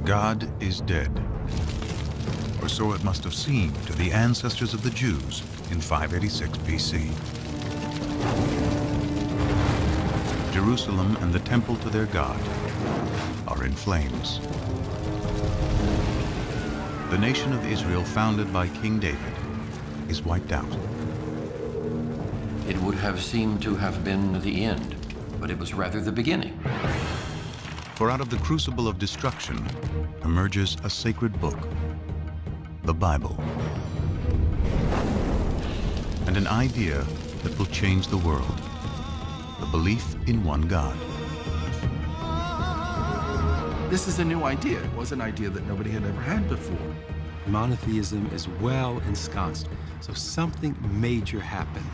God is dead, or so it must have seemed to the ancestors of the Jews in 586 BC. Jerusalem and the temple to their God are in flames. The nation of Israel, founded by King David, is wiped out. It would have seemed to have been the end, but it was rather the beginning. For out of the crucible of destruction emerges a sacred book, the Bible, and an idea that will change the world, the belief in one God. This is a new idea. It was an idea that nobody had ever had before. Monotheism is well ensconced, so something major happened,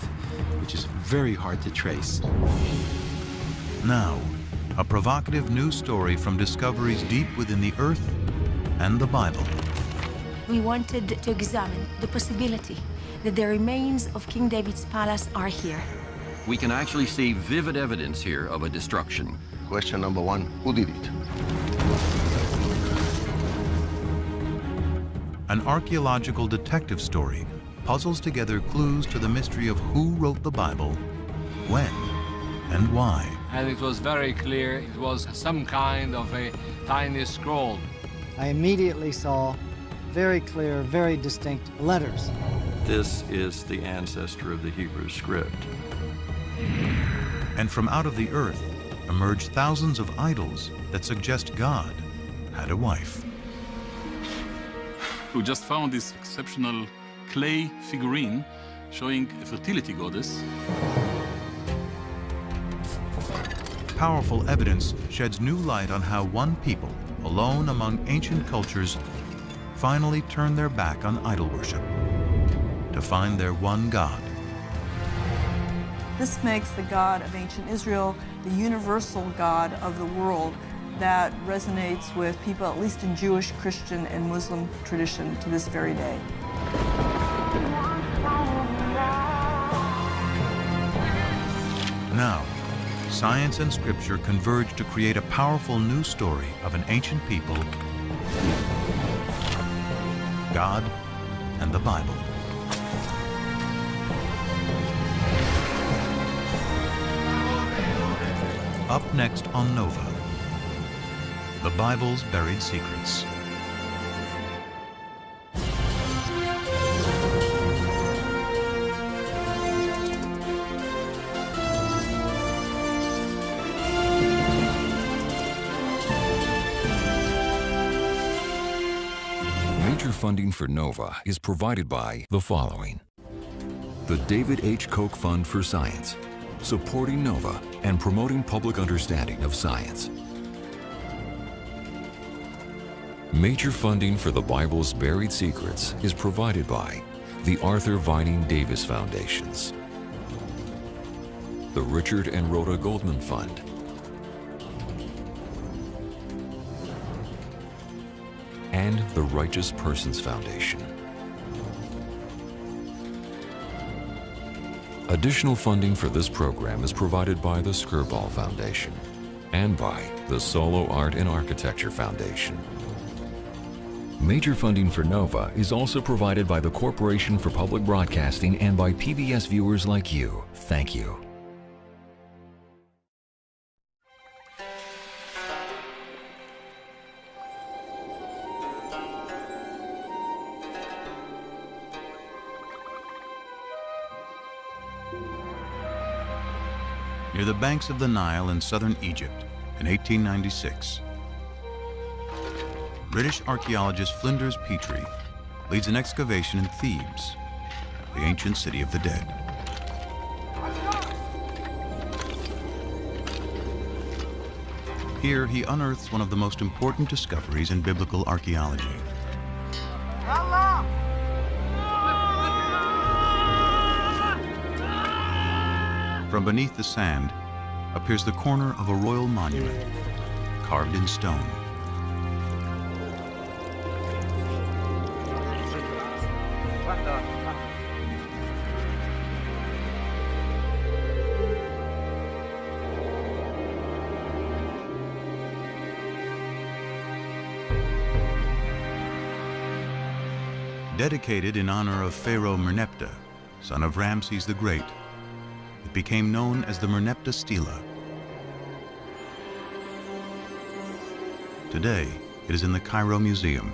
which is very hard to trace. Now, a provocative new story from discoveries deep within the earth and the Bible. We wanted to examine the possibility that the remains of King David's palace are here. We can actually see vivid evidence here of a destruction. Question number one, who did it? An archaeological detective story puzzles together clues to the mystery of who wrote the Bible, when, and why. And it was very clear it was some kind of a tiny scroll. I immediately saw very clear, very distinct letters. This is the ancestor of the Hebrew script. And from out of the earth emerge thousands of idols that suggest God had a wife. We just found this exceptional clay figurine showing a fertility goddess. Powerful evidence sheds new light on how one people, alone among ancient cultures, finally turned their back on idol worship to find their one God. This makes the God of ancient Israel the universal God of the world that resonates with people, at least in Jewish, Christian, and Muslim tradition to this very day. Now, science and scripture converge to create a powerful new story of an ancient people, God, and the Bible. Up next on Nova, the Bible's buried secrets. Major funding for NOVA is provided by the following: the David H. Koch Fund for Science, supporting NOVA and promoting public understanding of science. Major funding for the Bible's buried secrets is provided by the Arthur Vining Davis Foundations, the Richard and Rhoda Goldman Fund, and the Righteous Persons Foundation. Additional funding for this program is provided by the Skirball Foundation and by the Solo Art and Architecture Foundation. Major funding for NOVA is also provided by the Corporation for Public Broadcasting and by PBS viewers like you. Thank you. Near the banks of the Nile in southern Egypt in 1896, British archaeologist Flinders Petrie leads an excavation in Thebes, the ancient city of the dead. Here he unearths one of the most important discoveries in biblical archaeology. From beneath the sand appears the corner of a royal monument, carved in stone. Dedicated in honor of Pharaoh Merneptah, son of Ramses the Great, it became known as the Merneptah Stela. Today, it is in the Cairo Museum.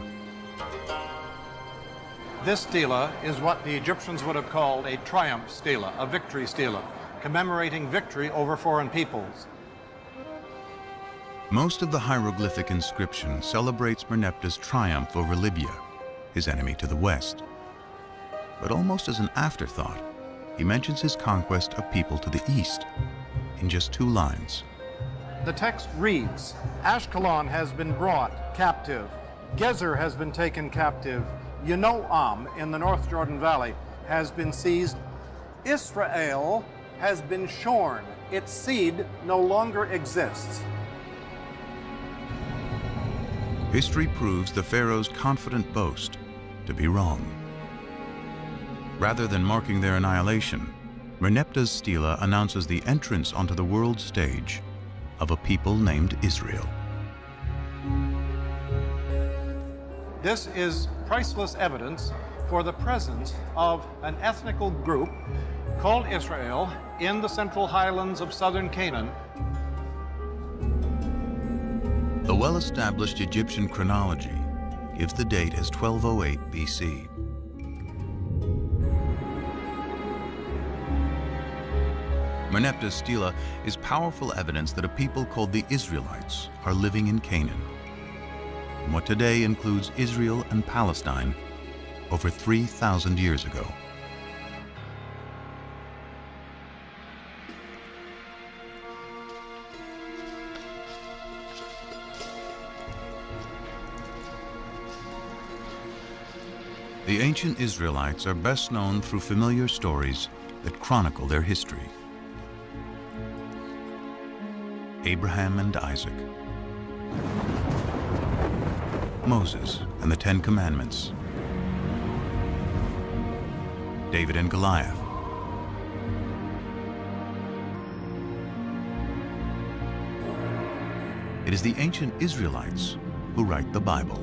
This stela is what the Egyptians would have called a triumph stela, a victory stela, commemorating victory over foreign peoples. Most of the hieroglyphic inscription celebrates Merneptah's triumph over Libya, his enemy to the west. But almost as an afterthought, he mentions his conquest of people to the east in just 2 lines. The text reads, Ashkelon has been brought captive, Gezer has been taken captive, Yanoam in the North Jordan Valley has been seized, Israel has been shorn, its seed no longer exists. History proves the pharaoh's confident boast to be wrong. Rather than marking their annihilation, Merneptah's stela announces the entrance onto the world stage of a people named Israel. This is priceless evidence for the presence of an ethnical group called Israel in the central highlands of southern Canaan. The well-established Egyptian chronology gives the date as 1208 BC. Merneptah's stela is powerful evidence that a people called the Israelites are living in Canaan, in what today includes Israel and Palestine, over 3,000 years ago. The ancient Israelites are best known through familiar stories that chronicle their history. Abraham and Isaac, Moses and the 10 Commandments, David and Goliath, it is the ancient Israelites who write the Bible.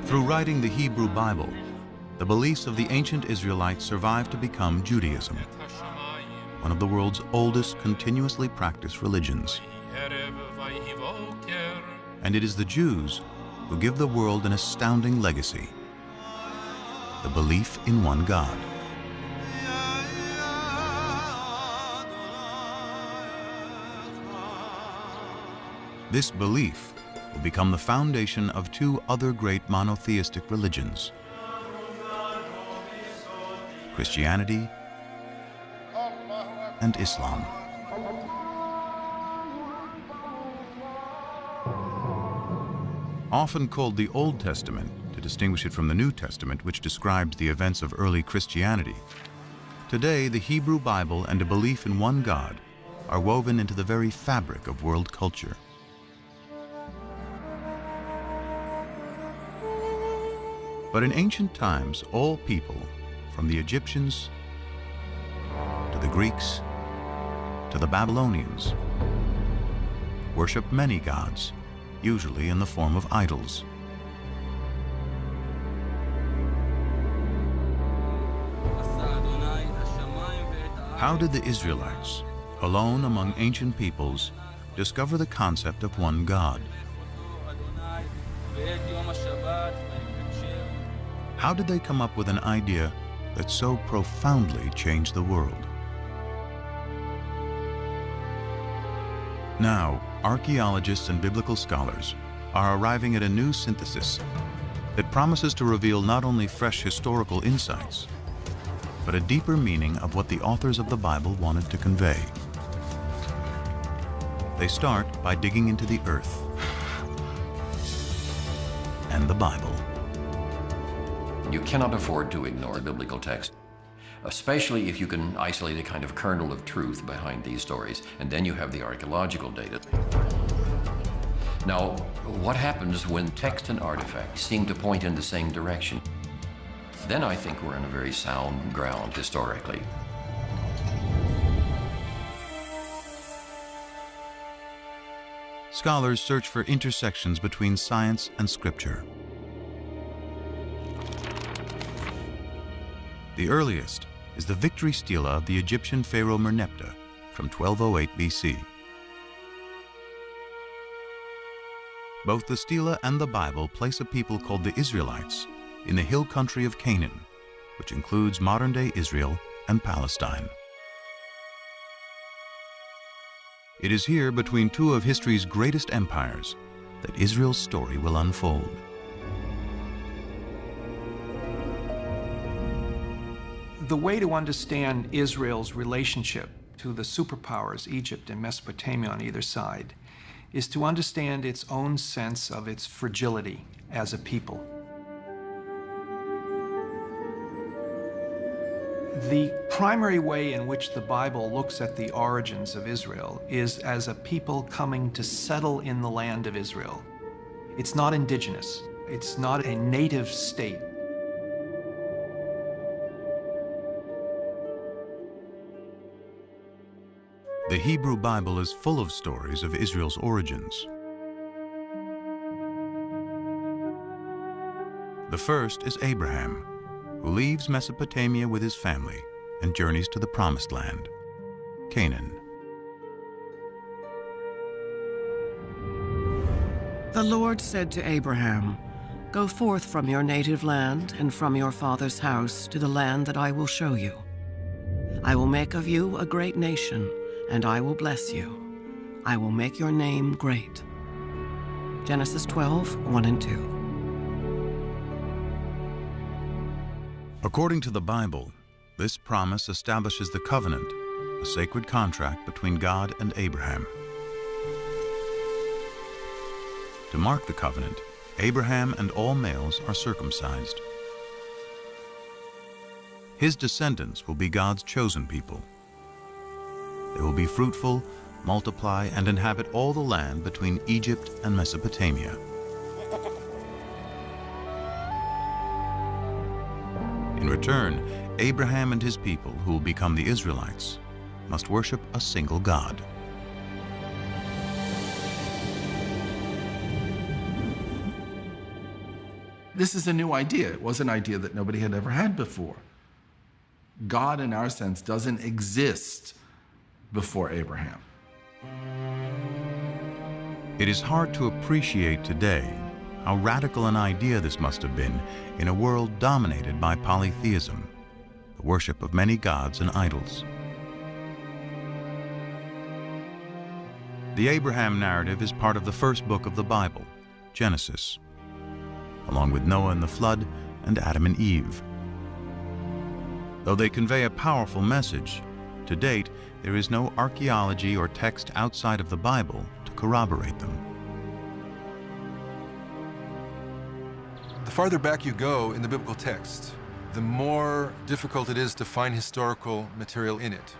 Through writing the Hebrew Bible, the beliefs of the ancient Israelites survived to become Judaism, one of the world's oldest continuously practiced religions. And it is the Jews who give the world an astounding legacy: the belief in one God. This belief will become the foundation of 2 other great monotheistic religions: Christianity and Islam. Often called the Old Testament to distinguish it from the New Testament, which describes the events of early Christianity, today the Hebrew Bible and a belief in one God are woven into the very fabric of world culture. But in ancient times, all people, from the Egyptians to the Greeks to the Babylonians, worshiped many gods, usually in the form of idols. How did the Israelites, alone among ancient peoples, discover the concept of one God? How did they come up with an idea that so profoundly changed the world? Now, archaeologists and biblical scholars are arriving at a new synthesis that promises to reveal not only fresh historical insights, but a deeper meaning of what the authors of the Bible wanted to convey. They start by digging into the earth and the Bible. You cannot afford to ignore biblical text, especially if you can isolate a kind of kernel of truth behind these stories, and then you have the archaeological data. Now, what happens when text and artifacts seem to point in the same direction? Then I think we're in a very sound ground historically. scholars search for intersections between science and scripture. The earliest is the victory stela of the Egyptian pharaoh Merneptah from 1208 BC. Both the stela and the Bible place a people called the Israelites in the hill country of Canaan, which includes modern-day Israel and Palestine. It is here, between two of history's greatest empires, that Israel's story will unfold. The way to understand Israel's relationship to the superpowers, Egypt and Mesopotamia on either side, is to understand its own sense of its fragility as a people. The primary way in which the Bible looks at the origins of Israel is as a people coming to settle in the land of Israel. It's not indigenous. It's not a native state. The Hebrew Bible is full of stories of Israel's origins. The first is Abraham, who leaves Mesopotamia with his family and journeys to the Promised Land, Canaan. The Lord said to Abraham, "Go forth from your native land and from your father's house to the land that I will show you. I will make of you a great nation, and I will bless you. I will make your name great." Genesis 12, 1 and 2. According to the Bible, this promise establishes the covenant, a sacred contract between God and Abraham. To mark the covenant, Abraham and all males are circumcised. His descendants will be God's chosen people. They will be fruitful, multiply, and inhabit all the land between Egypt and Mesopotamia. In return, Abraham and his people, who will become the Israelites, must worship a single God. This is a new idea. It was an idea that nobody had ever had before. God, in our sense, doesn't exist before Abraham. It is hard to appreciate today how radical an idea this must have been in a world dominated by polytheism, the worship of many gods and idols. The Abraham narrative is part of the first book of the Bible, Genesis, along with Noah and the flood and Adam and Eve. Though they convey a powerful message, to date, there is no archaeology or text outside of the Bible to corroborate them. The farther back you go in the biblical text, the more difficult it is to find historical material in it.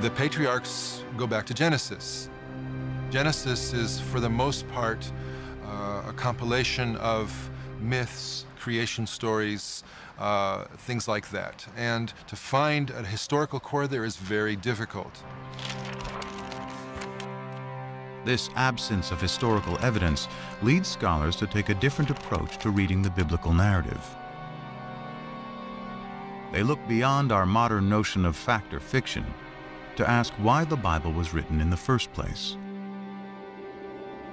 The patriarchs go back to Genesis. Genesis is, for the most part, a compilation of myths, creation stories, things like that. And to find a historical core there is very difficult. This absence of historical evidence leads scholars to take a different approach to reading the biblical narrative. They look beyond our modern notion of fact or fiction to ask why the Bible was written in the first place.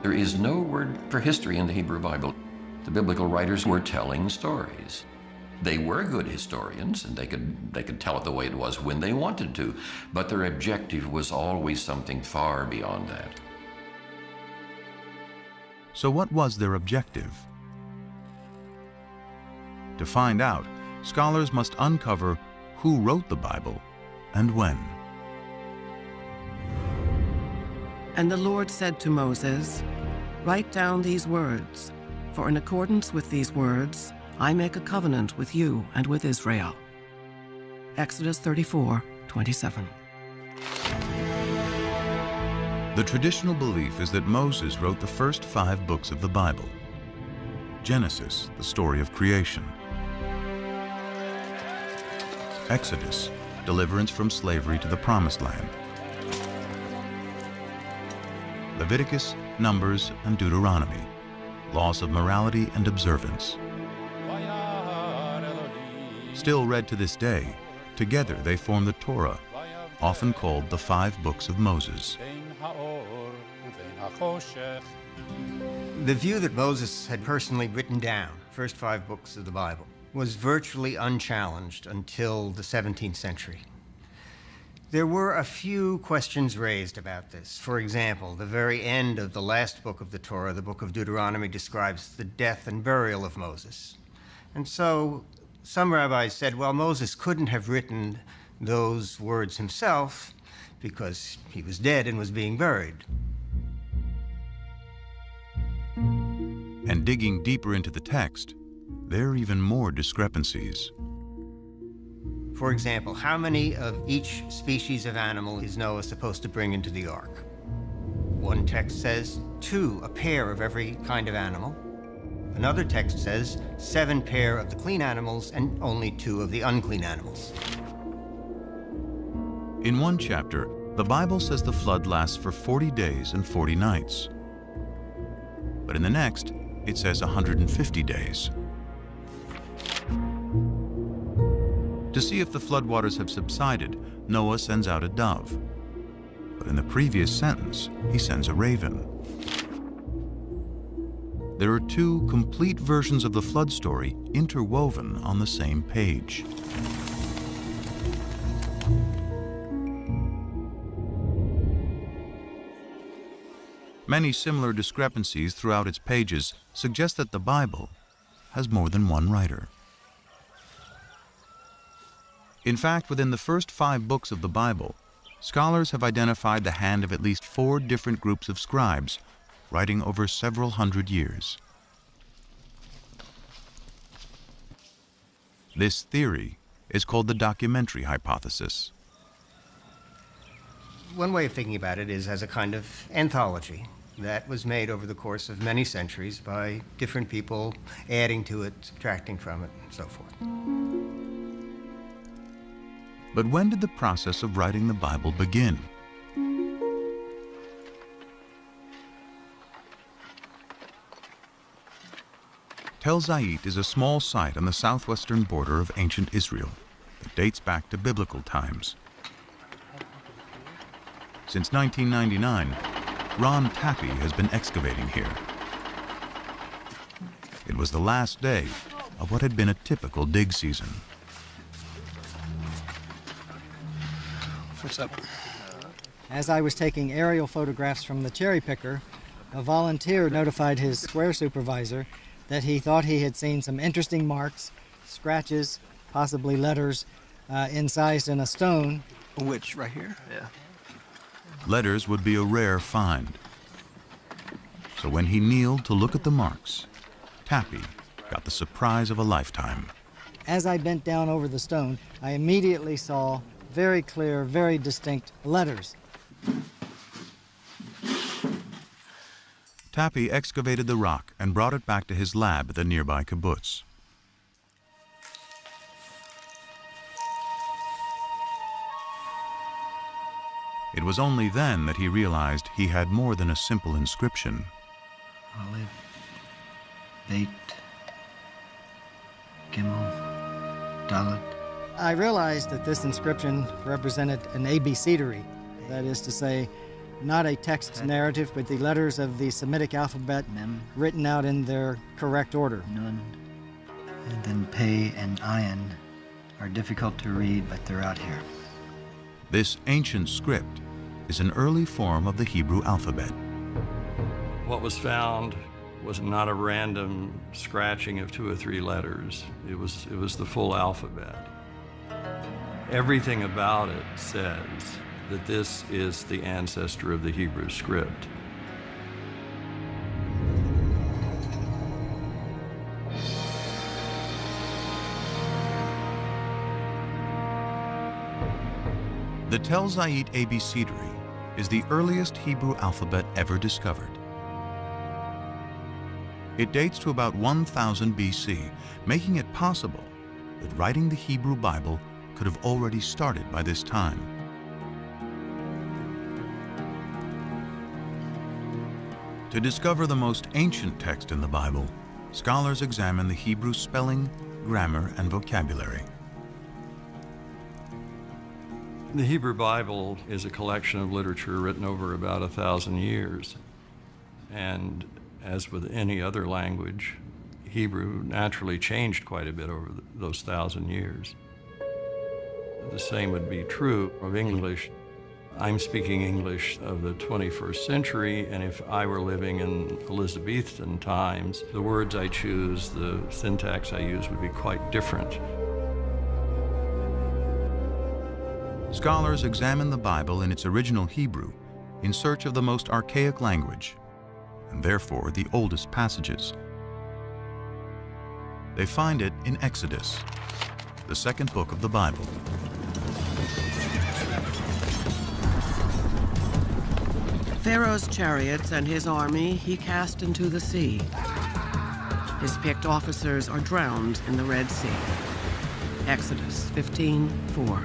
There is no word for history in the Hebrew Bible. The biblical writers were telling stories. They were good historians, and they could tell it the way it was when they wanted to, but their objective was always something far beyond that. So what was their objective? To find out, scholars must uncover who wrote the Bible and when. And the Lord said to Moses, "Write down these words, for in accordance with these words, I make a covenant with you and with Israel." Exodus 34:27. The traditional belief is that Moses wrote the first 5 books of the Bible. Genesis, the story of creation. Exodus, deliverance from slavery to the Promised Land. Leviticus, Numbers, and Deuteronomy, laws of morality and observance. Still read to this day, together they form the Torah, often called the 5 books of Moses. The view that Moses had personally written down, first 5 books of the Bible, was virtually unchallenged until the 17th century. There were a few questions raised about this. For example, the very end of the last book of the Torah, the book of Deuteronomy, describes the death and burial of Moses. And so some rabbis said, well, Moses couldn't have written those words himself because he was dead and was being buried. And digging deeper into the text, there are even more discrepancies. For example, how many of each species of animal is Noah supposed to bring into the ark? One text says 2, a pair of every kind of animal. Another text says 7 pair of the clean animals and only 2 of the unclean animals. In one chapter, the Bible says the flood lasts for 40 days and 40 nights. But in the next, it says 150 days. To see if the floodwaters have subsided, Noah sends out a dove. But in the previous sentence, he sends a raven. There are 2 complete versions of the flood story interwoven on the same page. Many similar discrepancies throughout its pages suggest that the Bible has more than one writer. In fact, within the first 5 books of the Bible, scholars have identified the hand of at least 4 different groups of scribes, writing over several hundred years. This theory is called the documentary hypothesis. One way of thinking about it is as a kind of anthology that was made over the course of many centuries by different people adding to it, subtracting from it, and so forth. But when did the process of writing the Bible begin? Tel Zayit is a small site on the southwestern border of ancient Israel that dates back to biblical times. Since 1999, Ron Tappy has been excavating here. It was the last day of what had been a typical dig season. What's up? As I was taking aerial photographs from the cherry picker, a volunteer notified his square supervisor that he thought he had seen some interesting marks, scratches, possibly letters, incised in a stone. Which, right here? Yeah. Letters would be a rare find. So when he kneeled to look at the marks, Tappy got the surprise of a lifetime. As I bent down over the stone, I immediately saw very clear, very distinct letters. Tappy excavated the rock and brought it back to his lab at the nearby kibbutz. It was only then that he realized he had more than a simple inscription. Olive, Beit, Gimel, Dalet. I realized that this inscription represented an abecedery, that is to say, not a text narrative, but the letters of the Semitic alphabet written out in their correct order. Nun, and then Pei and Ayin are difficult to read, but they're out here. This ancient script is an early form of the Hebrew alphabet. What was found was not a random scratching of 2 or 3 letters. It was the full alphabet. Everything about it says that this is the ancestor of the Hebrew script. The Tel Zayit abecedery is the earliest Hebrew alphabet ever discovered. It dates to about 1000 BC, making it possible that writing the Hebrew Bible could have already started by this time. To discover the most ancient text in the Bible, scholars examine the Hebrew spelling, grammar, and vocabulary. The Hebrew Bible is a collection of literature written over about 1,000 years. And as with any other language, Hebrew naturally changed quite a bit over those 1,000 years. The same would be true of English. I'm speaking English of the 21st century, and if I were living in Elizabethan times, the words I choose, the syntax I use would be quite different. Scholars examine the Bible in its original Hebrew in search of the most archaic language, and therefore the oldest passages. They find it in Exodus, the second book of the Bible. Pharaoh's chariots and his army he cast into the sea. His picked officers are drowned in the Red Sea. Exodus 15:4.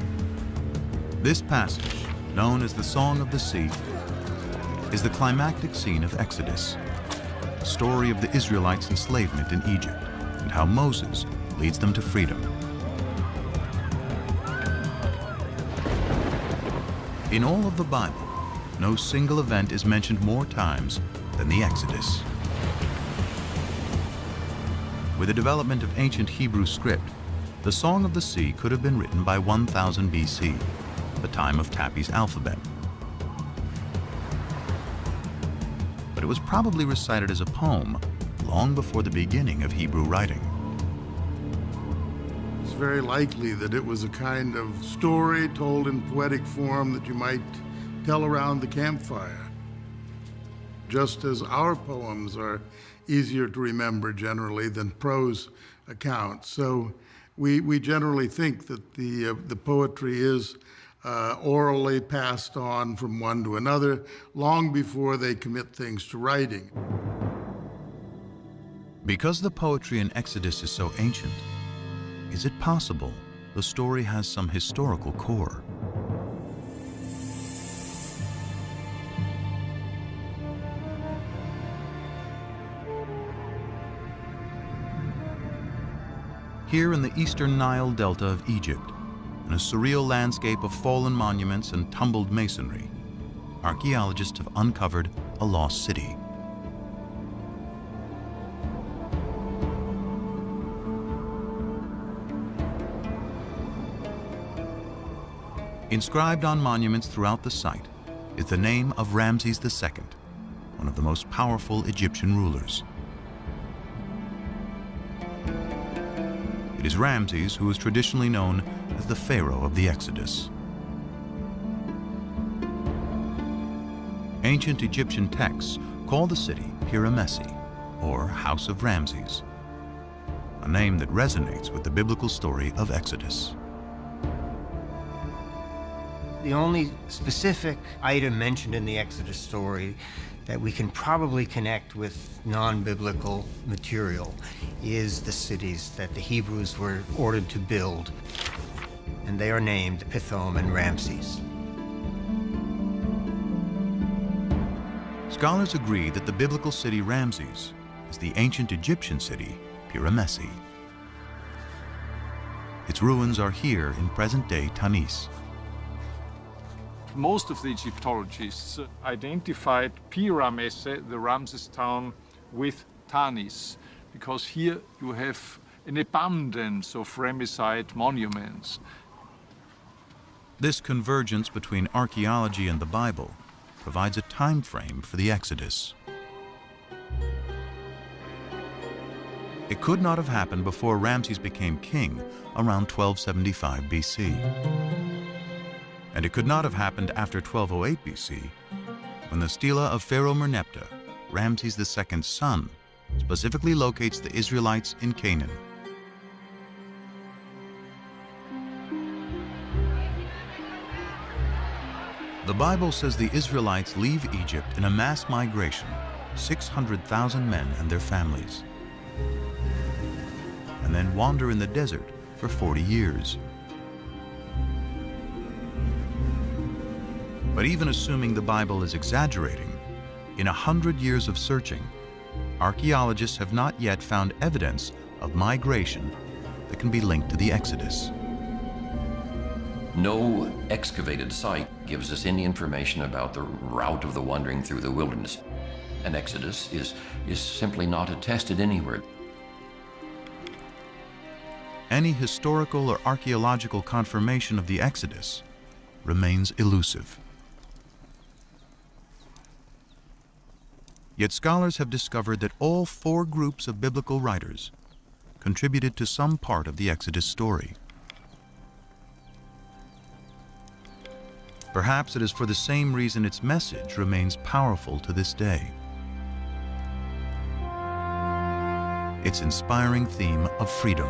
This passage, known as the Song of the Sea, is the climactic scene of Exodus, the story of the Israelites' enslavement in Egypt and how Moses leads them to freedom. In all of the Bible, no single event is mentioned more times than the Exodus. With the development of ancient Hebrew script, the Song of the Sea could have been written by 1000 BC, the time of Tappy's alphabet. But it was probably recited as a poem long before the beginning of Hebrew writing. It's very likely that it was a kind of story told in poetic form that you might tell around the campfire. Just as our poems are easier to remember generally than prose accounts. So we generally think that the poetry is orally passed on from one to another long before they commit things to writing. Because the poetry in Exodus is so ancient, is it possible the story has some historical core? Here in the eastern Nile Delta of Egypt, in a surreal landscape of fallen monuments and tumbled masonry, archaeologists have uncovered a lost city. Inscribed on monuments throughout the site is the name of Ramses II, one of the most powerful Egyptian rulers. It is Ramses who is traditionally known as the Pharaoh of the Exodus. Ancient Egyptian texts call the city Piramesi, or House of Ramses, a name that resonates with the biblical story of Exodus. The only specific item mentioned in the Exodus story that we can probably connect with non-biblical material is the cities that the Hebrews were ordered to build, and they are named Pithom and Ramses. Scholars agree that the biblical city Ramses is the ancient Egyptian city Piramesi. Its ruins are here in present-day Tanis. Most of the Egyptologists identified Piramesi, the Ramses town, with Tanis, because here you have an abundance of Ramesside monuments. This convergence between archaeology and the Bible provides a time frame for the Exodus. It could not have happened before Ramses became king around 1275 BC. And it could not have happened after 1208 BC, when the stela of Pharaoh Merneptah, Ramses II's son, specifically locates the Israelites in Canaan. The Bible says the Israelites leave Egypt in a mass migration, 600,000 men and their families, and then wander in the desert for 40 years. But even assuming the Bible is exaggerating, In 100 years of searching, archaeologists have not yet found evidence of migration that can be linked to the Exodus. No excavated site gives us any information about the route of the wandering through the wilderness. An exodus is simply not attested anywhere. Any historical or archaeological confirmation of the Exodus remains elusive. Yet scholars have discovered that all 4 groups of biblical writers contributed to some part of the Exodus story. Perhaps it is for the same reason its message remains powerful to this day. Its inspiring theme of freedom.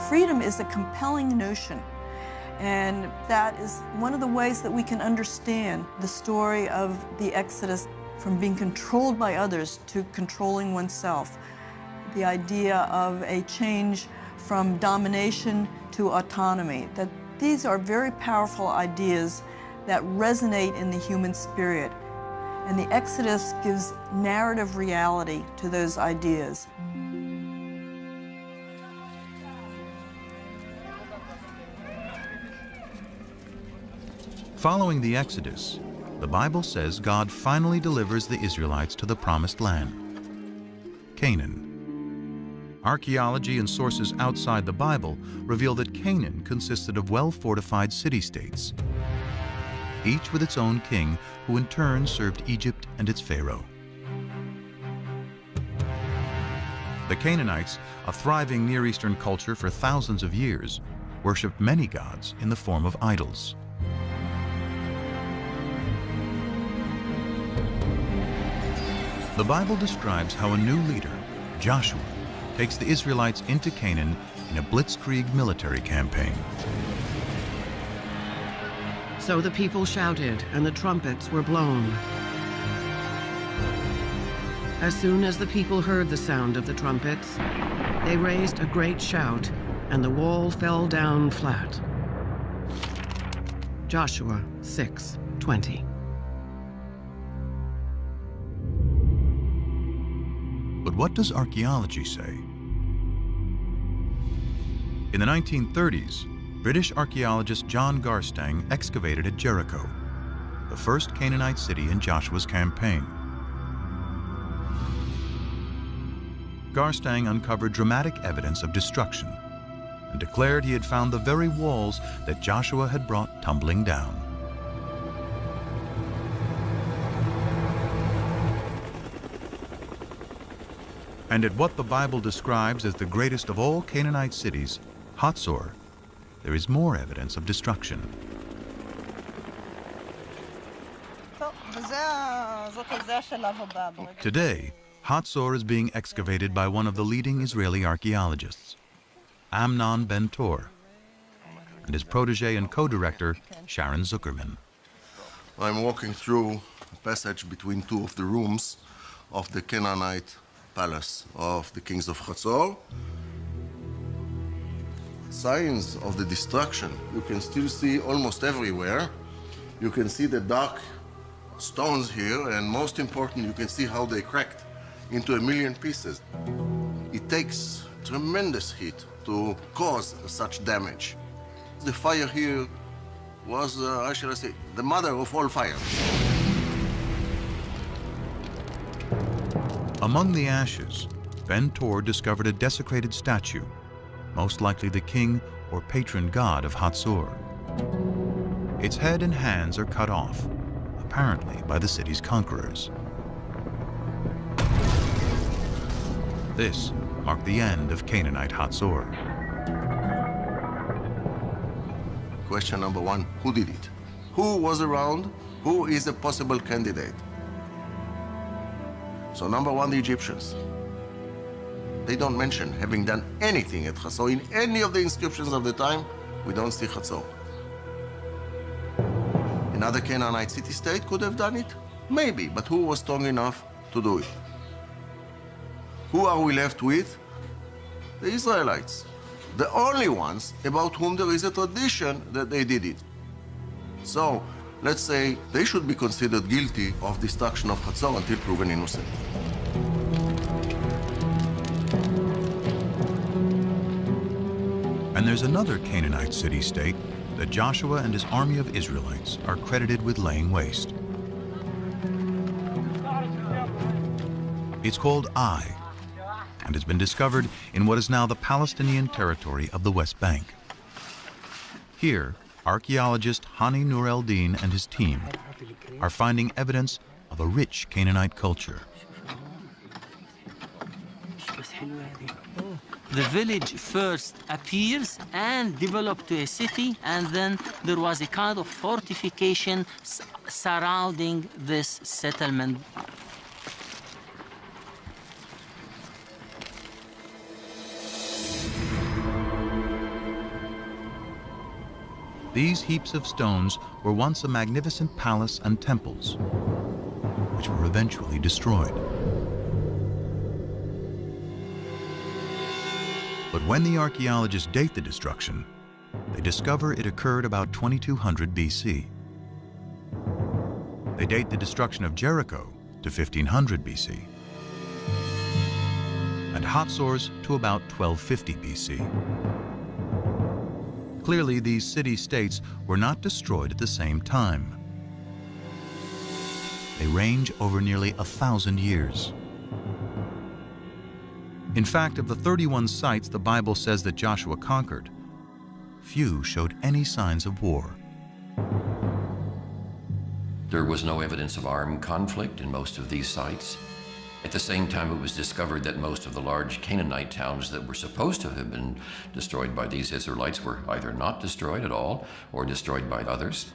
Freedom is a compelling notion, and that is one of the ways that we can understand the story of the Exodus, from being controlled by others to controlling oneself. The idea of a change from domination to autonomy, that these are very powerful ideas that resonate in the human spirit. And the Exodus gives narrative reality to those ideas. Following the Exodus, the Bible says God finally delivers the Israelites to the Promised Land, Canaan. Archaeology and sources outside the Bible reveal that Canaan consisted of well-fortified city-states, each with its own king, who in turn served Egypt and its pharaoh. The Canaanites, a thriving Near Eastern culture for thousands of years, worshipped many gods in the form of idols. The Bible describes how a new leader, Joshua, takes the Israelites into Canaan in a blitzkrieg military campaign. So the people shouted, and the trumpets were blown. As soon as the people heard the sound of the trumpets, they raised a great shout, and the wall fell down flat. Joshua 6:20. But what does archaeology say? In the 1930s, British archaeologist John Garstang excavated at Jericho, the first Canaanite city in Joshua's campaign. Garstang uncovered dramatic evidence of destruction and declared he had found the very walls that Joshua had brought tumbling down. And at what the Bible describes as the greatest of all Canaanite cities, Hatzor, there is more evidence of destruction. Today, Hatzor is being excavated by one of the leading Israeli archaeologists, Amnon Ben-Tor, and his protege and co-director, Sharon Zuckerman. I'm walking through a passage between 2 of the rooms of the Canaanite palace of the kings of Hatzor. Signs of the destruction you can still see almost everywhere. You can see the dark stones here, and most important, you can see how they cracked into a million pieces. It takes tremendous heat to cause such damage. The fire here was, how shall I say, the mother of all fire. Among the ashes, Ben-Tor discovered a desecrated statue, most likely the king or patron god of Hatzor. Its head and hands are cut off, apparently by the city's conquerors. This marked the end of Canaanite Hatzor. Question number 1, who did it? Who was around? Who is a possible candidate? So number 1, the Egyptians. They don't mention having done anything at Hatzor. In any of the inscriptions of the time, we don't see Hatzor. Another Canaanite city-state could have done it? Maybe, but who was strong enough to do it? Who are we left with? The Israelites. The only ones about whom there is a tradition that they did it. So, let's say they should be considered guilty of destruction of Hatzor until proven innocent. And there's another Canaanite city-state that Joshua and his army of Israelites are credited with laying waste. It's called Ai, and has been discovered in what is now the Palestinian territory of the West Bank. Here, archaeologist Hani Nur el-Din and his team are finding evidence of a rich Canaanite culture. The village first appears and developed to a city, and then there was a kind of fortification surrounding this settlement. These heaps of stones were once a magnificent palace and temples, which were eventually destroyed. But when the archaeologists date the destruction, they discover it occurred about 2200 BC. They date the destruction of Jericho to 1500 BC, and Hatzor's to about 1250 BC. Clearly, these city-states were not destroyed at the same time. They range over nearly 1,000 years. In fact, of the 31 sites the Bible says that Joshua conquered, few showed any signs of war. There was no evidence of armed conflict in most of these sites. At the same time, it was discovered that most of the large Canaanite towns that were supposed to have been destroyed by these Israelites were either not destroyed at all or destroyed by others.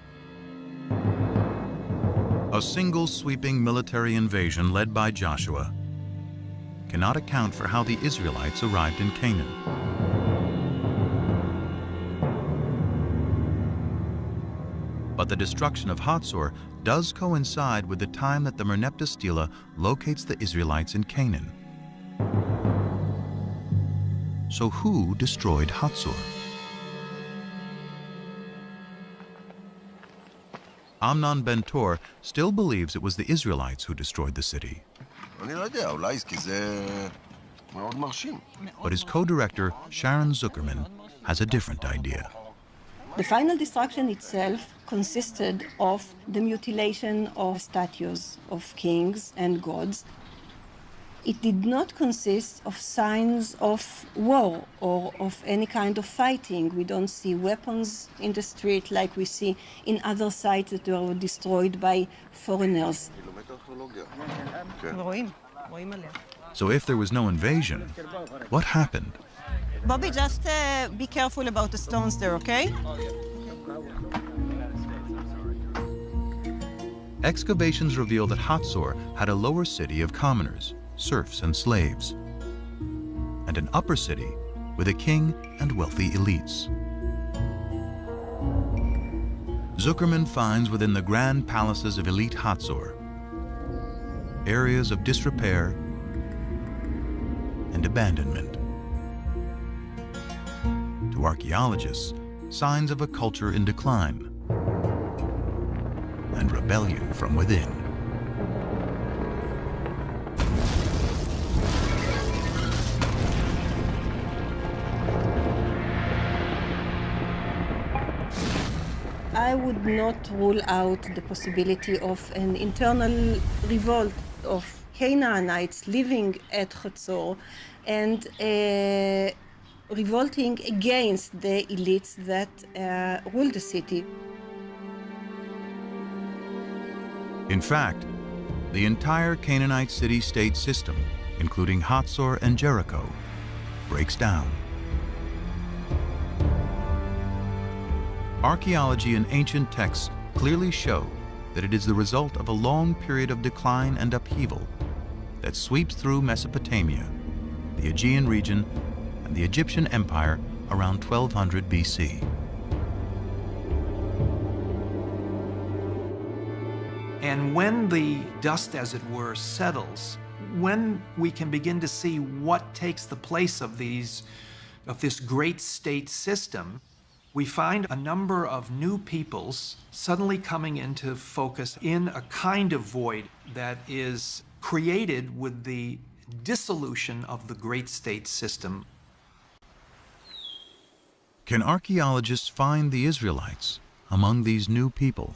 A single sweeping military invasion led by Joshua cannot account for how the Israelites arrived in Canaan. But the destruction of Hatzor does coincide with the time that the Merneptah Stela locates the Israelites in Canaan. So who destroyed Hatzor? Amnon Ben Tor still believes it was the Israelites who destroyed the city. But his co-director, Sharon Zuckerman, has a different idea. The final destruction itself consisted of the mutilation of statues of kings and gods. It did not consist of signs of war or of any kind of fighting. We don't see weapons in the street like we see in other sites that were destroyed by foreigners. So if there was no invasion, what happened? Bobby, just be careful about the stones there, okay? Excavations reveal that Hatzor had a lower city of commoners, serfs and slaves, and an upper city with a king and wealthy elites. Zuckerman finds within the grand palaces of elite Hatzor areas of disrepair and abandonment. To archaeologists, signs of a culture in decline and rebellion from within. I would not rule out the possibility of an internal revolt of Canaanites living at Hatzor and revolting against the elites that rule the city. In fact, the entire Canaanite city-state system, including Hatzor and Jericho, breaks down. Archaeology and ancient texts clearly show that it is the result of a long period of decline and upheaval that sweeps through Mesopotamia, the Aegean region, and the Egyptian Empire around 1200 BC. And when the dust, as it were, settles, when we can begin to see what takes the place of this great state system, we find a number of new peoples suddenly coming into focus in a kind of void that is created with the dissolution of the great state system. Can archaeologists find the Israelites among these new people?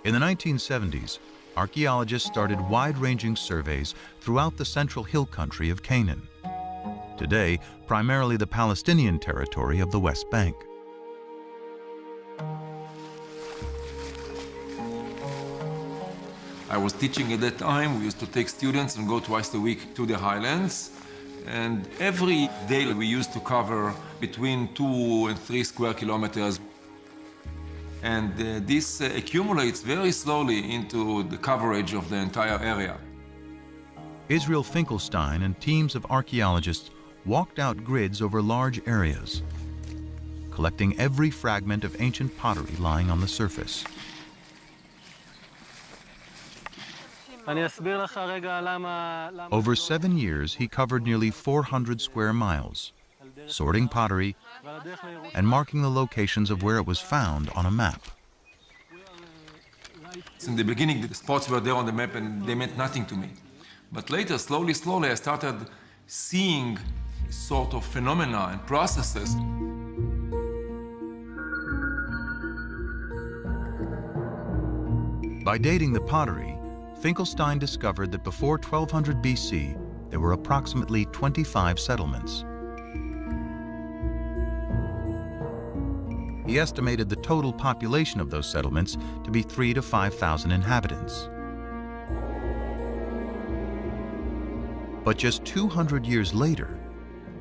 In the 1970s, archaeologists started wide-ranging surveys throughout the central hill country of Canaan. Today, primarily the Palestinian territory of the West Bank. I was teaching at that time. We used to take students and go twice a week to the highlands. And every day we used to cover between 2 and 3 square kilometers. And this accumulates very slowly into the coverage of the entire area. Israel Finkelstein and teams of archaeologists walked out grids over large areas, collecting every fragment of ancient pottery lying on the surface. Over 7 years, he covered nearly 400 square miles, sorting pottery and marking the locations of where it was found on a map. In the beginning, the spots were there on the map and they meant nothing to me. But later, slowly, I started seeing sort of phenomena and processes. By dating the pottery, Finkelstein discovered that before 1200 BC, there were approximately 25 settlements. He estimated the total population of those settlements to be 3,000 to 5,000 inhabitants. But just 200 years later,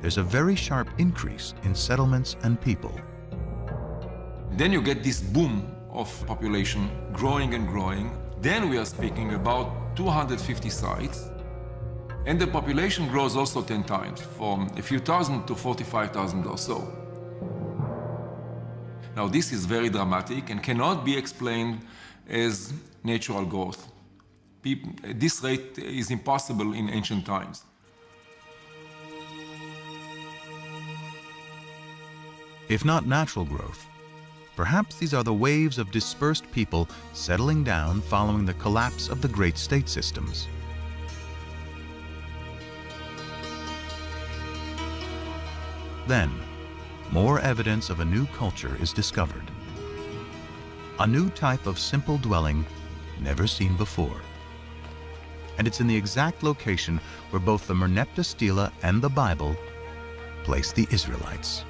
there's a very sharp increase in settlements and people. Then you get this boom of population growing and growing. Then we are speaking about 250 sites. And the population grows also 10 times, from a few thousand to 45,000 or so. Now, this is very dramatic and cannot be explained as natural growth. This rate is impossible in ancient times. If not natural growth, perhaps these are the waves of dispersed people settling down following the collapse of the great state systems. Then, more evidence of a new culture is discovered. A new type of simple dwelling never seen before. And it's in the exact location where both the Merneptah Stela and the Bible place the Israelites.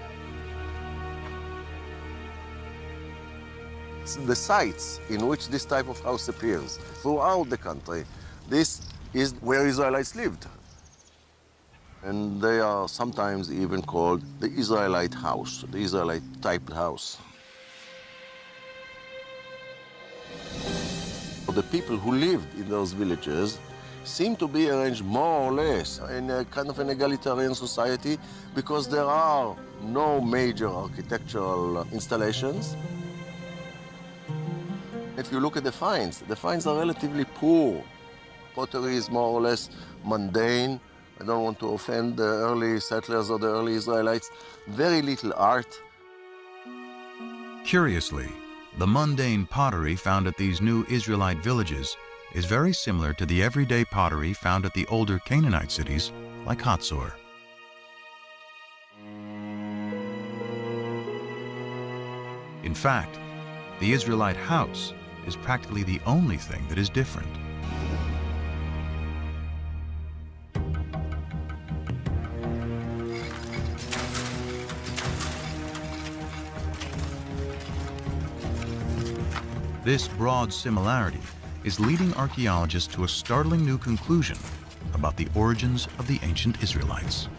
The sites in which this type of house appears throughout the country, this is where Israelites lived. And they are sometimes even called the Israelite house, the Israelite-type house. The people who lived in those villages seem to be arranged more or less in a kind of an egalitarian society because there are no major architectural installations. If you look at the finds are relatively poor. Pottery is more or less mundane. I don't want to offend the early settlers or the early Israelites. Very little art. Curiously, the mundane pottery found at these new Israelite villages is very similar to the everyday pottery found at the older Canaanite cities like Hatzor. In fact, the Israelite house is practically the only thing that is different. This broad similarity is leading archaeologists to a startling new conclusion about the origins of the ancient Israelites.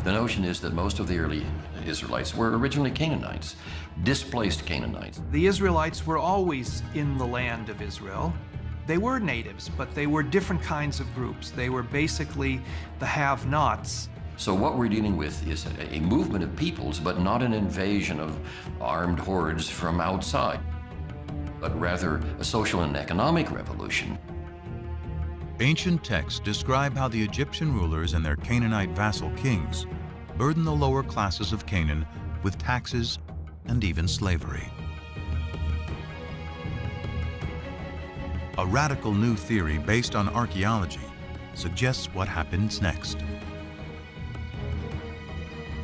The notion is that most of the early Israelites were originally Canaanites, displaced Canaanites. The Israelites were always in the land of Israel. They were natives, but they were different kinds of groups. They were basically the have-nots. So what we're dealing with is a movement of peoples, but not an invasion of armed hordes from outside. but rather a social and economic revolution. Ancient texts describe how the Egyptian rulers and their Canaanite vassal kings burdened the lower classes of Canaan with taxes and even slavery. A radical new theory based on archaeology suggests what happens next.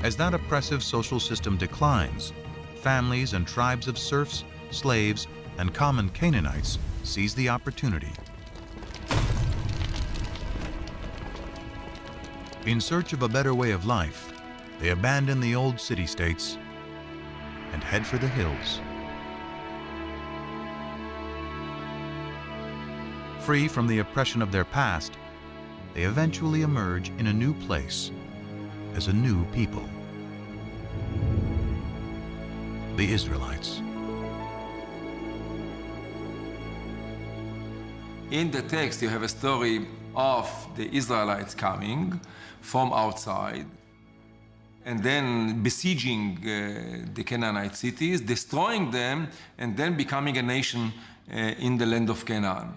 As that oppressive social system declines, families and tribes of serfs, slaves, and common Canaanites seize the opportunity. In search of a better way of life, they abandon the old city-states and head for the hills. Free from the oppression of their past, they eventually emerge in a new place as a new people. The Israelites. In the text, you have a story of the Israelites coming from outside and then besieging the Canaanite cities, destroying them, and then becoming a nation in the land of Canaan.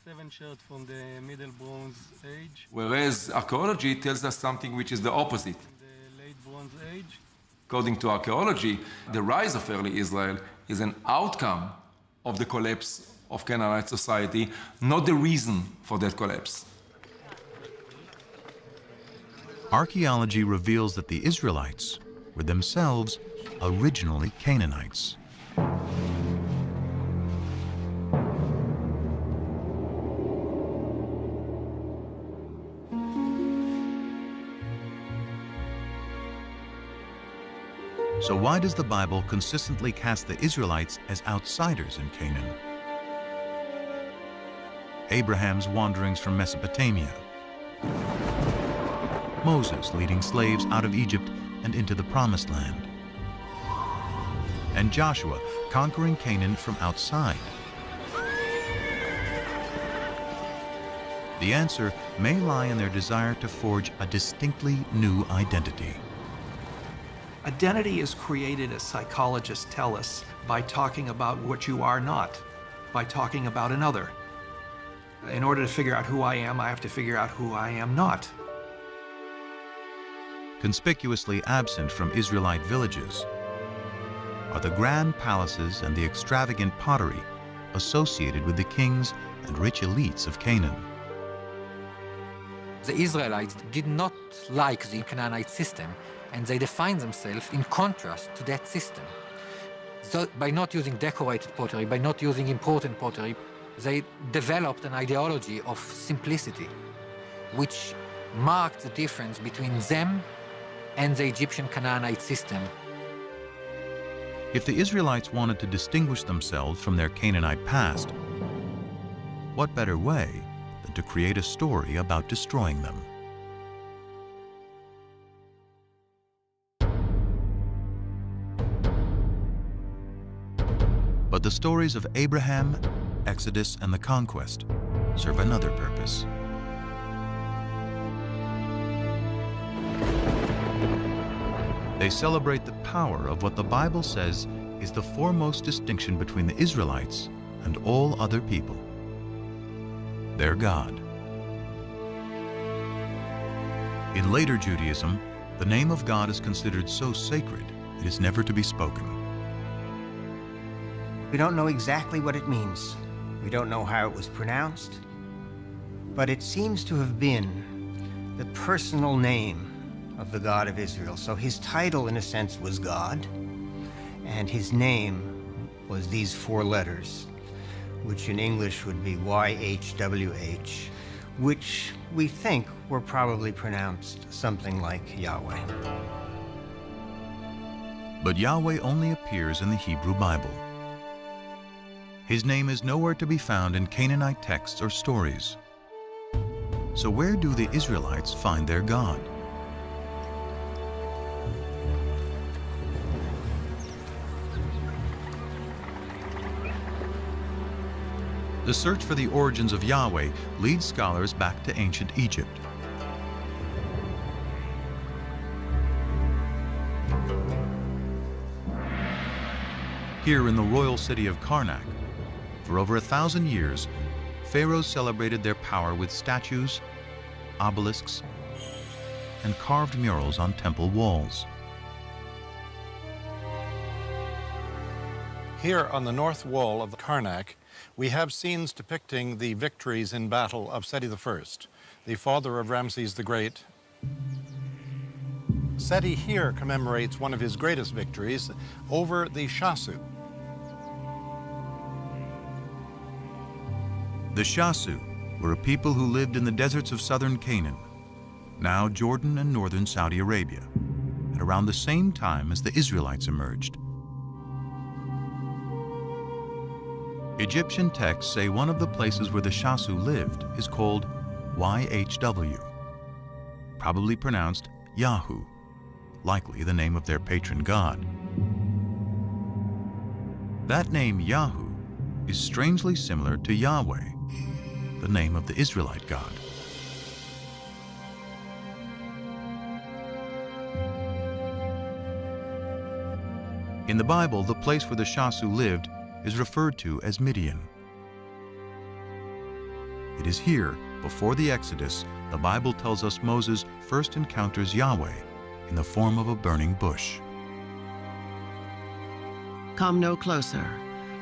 7 shirts from the Middle Bronze Age. Whereas archaeology tells us something which is the opposite. The Late Bronze Age. According to archaeology, the rise of early Israel is an outcome of the collapse of Canaanite society, not the reason for that collapse. Archaeology reveals that the Israelites were themselves originally Canaanites. So why does the Bible consistently cast the Israelites as outsiders in Canaan? Abraham's wanderings from Mesopotamia, Moses leading slaves out of Egypt and into the Promised Land, and Joshua conquering Canaan from outside. The answer may lie in their desire to forge a distinctly new identity. Identity is created, as psychologists tell us, by talking about what you are not, by talking about another. In order to figure out who I am, I have to figure out who I am not. Conspicuously absent from Israelite villages are the grand palaces and the extravagant pottery associated with the kings and rich elites of Canaan. The Israelites did not like the Canaanite system, and they defined themselves in contrast to that system. So by not using decorated pottery, by not using important pottery, they developed an ideology of simplicity, which marked the difference between them and the Egyptian Canaanite system. If the Israelites wanted to distinguish themselves from their Canaanite past, what better way than to create a story about destroying them? But the stories of Abraham, Exodus, and the conquest serve another purpose. They celebrate the power of what the Bible says is the foremost distinction between the Israelites and all other people: their God. In later Judaism, the name of God is considered so sacred it is never to be spoken. We don't know exactly what it means. We don't know how it was pronounced, but it seems to have been the personal name of the God of Israel. So his title, in a sense, was God, and his name was these 4 letters, which in English would be YHWH, which we think were probably pronounced something like Yahweh. But Yahweh only appears in the Hebrew Bible. His name is nowhere to be found in Canaanite texts or stories. So where do the Israelites find their God? The search for the origins of Yahweh leads scholars back to ancient Egypt. Here in the royal city of Karnak, For over 1,000 years, pharaohs celebrated their power with statues, obelisks, and carved murals on temple walls. Here on the north wall of the Karnak, we have scenes depicting the victories in battle of Seti I, the father of Ramses the Great. Seti here commemorates one of his greatest victories over the Shasu. The Shasu were a people who lived in the deserts of southern Canaan, now Jordan and northern Saudi Arabia, at around the same time as the Israelites emerged. Egyptian texts say one of the places where the Shasu lived is called YHW, probably pronounced Yahu, likely the name of their patron god. That name Yahu is strangely similar to Yahweh, the name of the Israelite god. In the Bible, the place where the Shasu lived is referred to as Midian. It is here, before the Exodus, the Bible tells us Moses first encounters Yahweh in the form of a burning bush. Come no closer.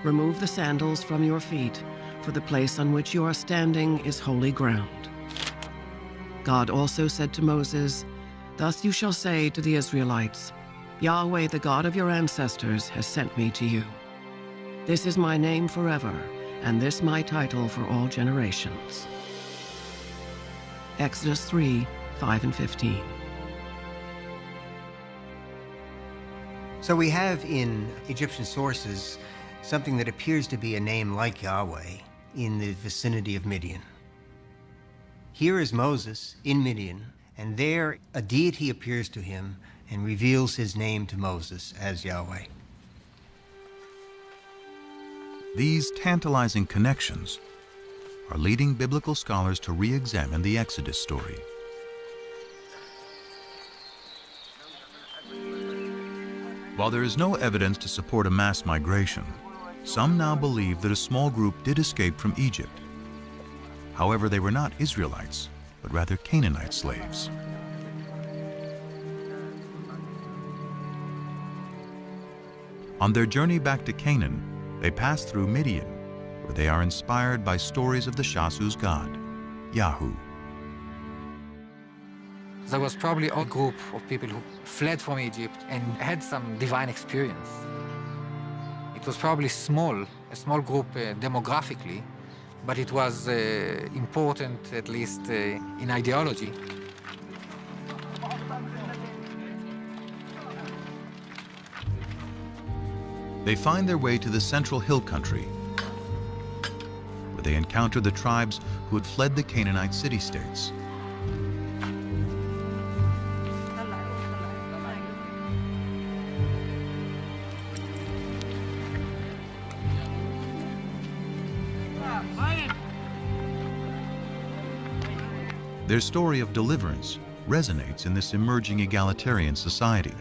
Remove the sandals from your feet, for the place on which you are standing is holy ground. God also said to Moses, "Thus you shall say to the Israelites, Yahweh, the God of your ancestors, has sent me to you. This is my name forever, and this my title for all generations." Exodus 3, 5 and 15. So we have in Egyptian sources something that appears to be a name like Yahweh in the vicinity of Midian. Here is Moses in Midian, and there a deity appears to him and reveals his name to Moses as Yahweh. These tantalizing connections are leading biblical scholars to re-examine the Exodus story. While there is no evidence to support a mass migration, some now believe that a small group did escape from Egypt. However, they were not Israelites, but rather Canaanite slaves. On their journey back to Canaan, they pass through Midian, where they are inspired by stories of the Shasu's god, Yahu. There was probably a group of people who fled from Egypt and had some divine experience. It was probably a small group demographically, but it was important, at least in ideology. They find their way to the central hill country, where they encounter the tribes who had fled the Canaanite city-states. Their story of deliverance resonates in this emerging egalitarian society.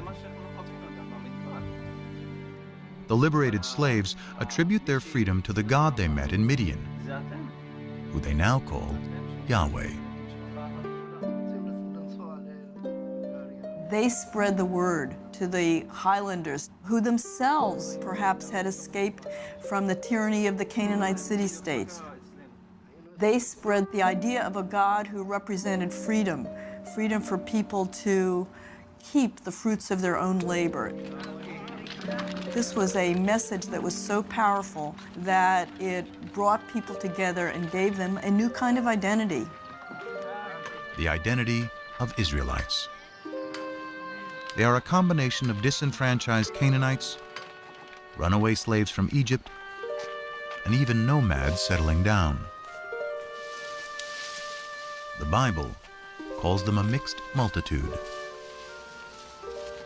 The liberated slaves attribute their freedom to the God they met in Midian, who they now call Yahweh. They spread the word to the highlanders, who themselves perhaps had escaped from the tyranny of the Canaanite city-states. They spread the idea of a God who represented freedom, freedom for people to keep the fruits of their own labor. This was a message that was so powerful that it brought people together and gave them a new kind of identity. The identity of Israelites. They are a combination of disenfranchised Canaanites, runaway slaves from Egypt, and even nomads settling down. The Bible calls them a mixed multitude.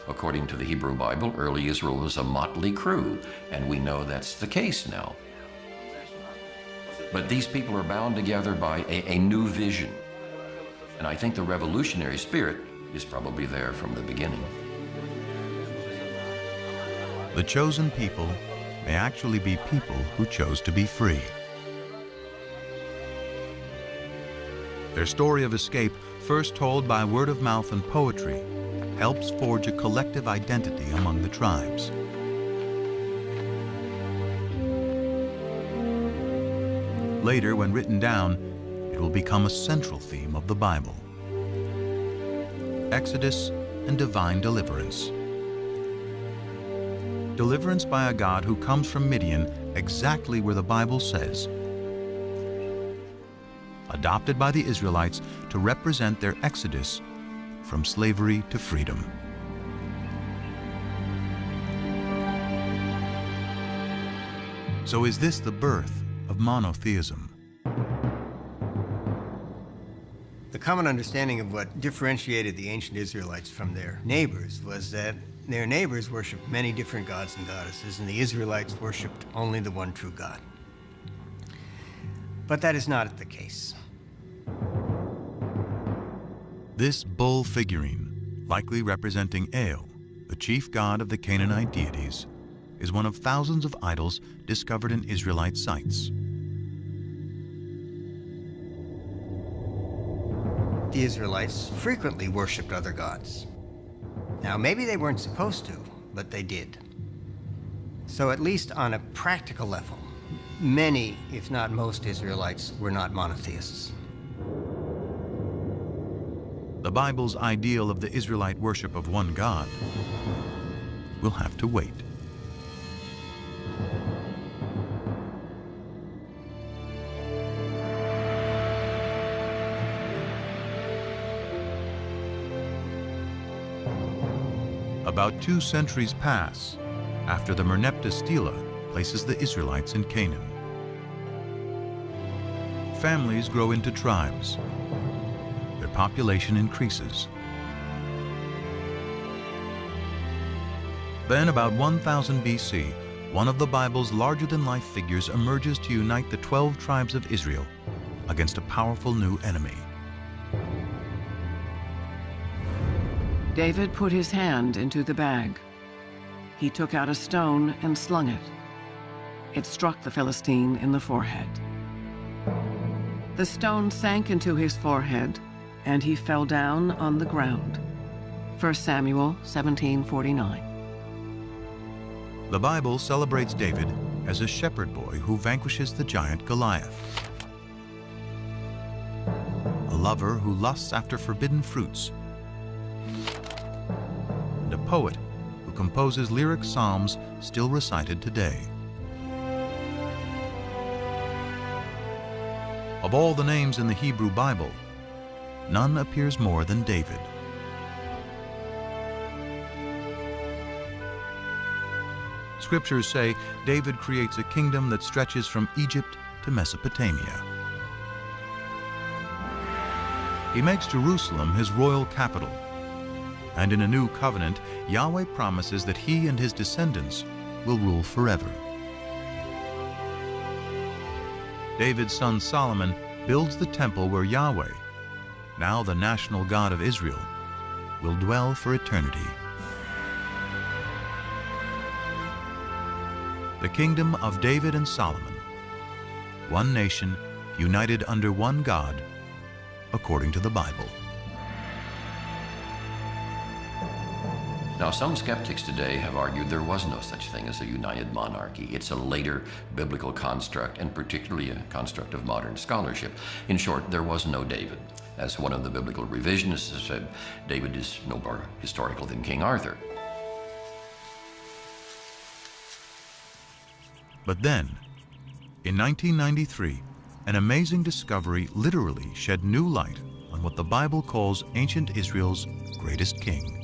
According to the Hebrew Bible, early Israel was a motley crew, and we know that's the case now. But these people are bound together by a new vision. And I think the revolutionary spirit is probably there from the beginning. The chosen people may actually be people who chose to be free. Their story of escape, first told by word of mouth and poetry, helps forge a collective identity among the tribes. Later, when written down, it will become a central theme of the Bible. Exodus and divine deliverance. Deliverance by a God who comes from Midian, exactly where the Bible says. Adopted by the Israelites to represent their exodus from slavery to freedom. So is this the birth of monotheism? The common understanding of what differentiated the ancient Israelites from their neighbors was that their neighbors worshipped many different gods and goddesses, and the Israelites worshipped only the one true God. But that is not the case. This bull figurine, likely representing Eo, the chief god of the Canaanite deities, is one of thousands of idols discovered in Israelite sites. The Israelites frequently worshipped other gods. Now, maybe they weren't supposed to, but they did. So at least on a practical level, many, if not most, Israelites were not monotheists. The Bible's ideal of the Israelite worship of one God will have to wait. About 2 centuries pass after the Merneptah Stela places the Israelites in Canaan. Families grow into tribes. Their population increases. Then, about 1000 BC, one of the Bible's larger-than-life figures emerges to unite the 12 tribes of Israel against a powerful new enemy. David put his hand into the bag. He took out a stone and slung it. It struck the Philistine in the forehead. The stone sank into his forehead, and he fell down on the ground. 1 Samuel 17:49. The Bible celebrates David as a shepherd boy who vanquishes the giant Goliath. A lover who lusts after forbidden fruits. And a poet who composes lyric psalms still recited today. Of all the names in the Hebrew Bible, none appears more than David. Scriptures say David creates a kingdom that stretches from Egypt to Mesopotamia. He makes Jerusalem his royal capital. And in a new covenant, Yahweh promises that he and his descendants will rule forever. David's son Solomon builds the temple where Yahweh, now the national God of Israel, will dwell for eternity. The kingdom of David and Solomon, one nation united under one God, according to the Bible. Now, some skeptics today have argued there was no such thing as a united monarchy. It's a later biblical construct, and particularly a construct of modern scholarship. In short, there was no David. As one of the biblical revisionists has said, David is no more historical than King Arthur. But then, in 1993, an amazing discovery literally shed new light on what the Bible calls ancient Israel's greatest king.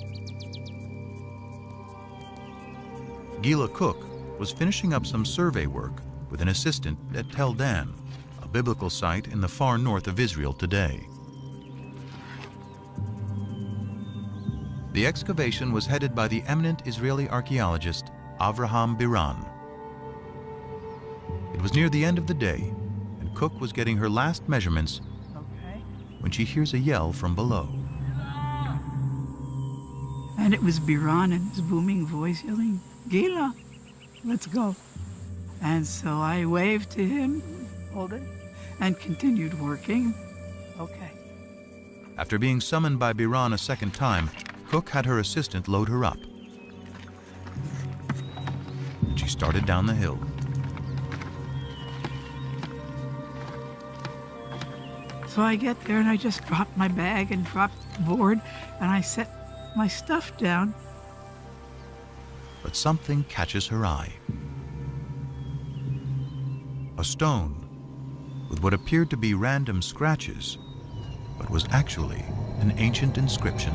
Gila Cook was finishing up some survey work with an assistant at Tel Dan, a biblical site in the far north of Israel today. The excavation was headed by the eminent Israeli archaeologist Avraham Biran. It was near the end of the day, and Cook was getting her last measurements when she hears a yell from below. And it was Biran in his booming voice yelling, "Gila, let's go." And so I waved to him, hold it, and continued working. Okay. After being summoned by Biran a second time, Cook had her assistant load her up. And she started down the hill. So I get there and I just dropped my bag and dropped the board and I set my stuff down. But something catches her eye. A stone with what appeared to be random scratches, but was actually an ancient inscription.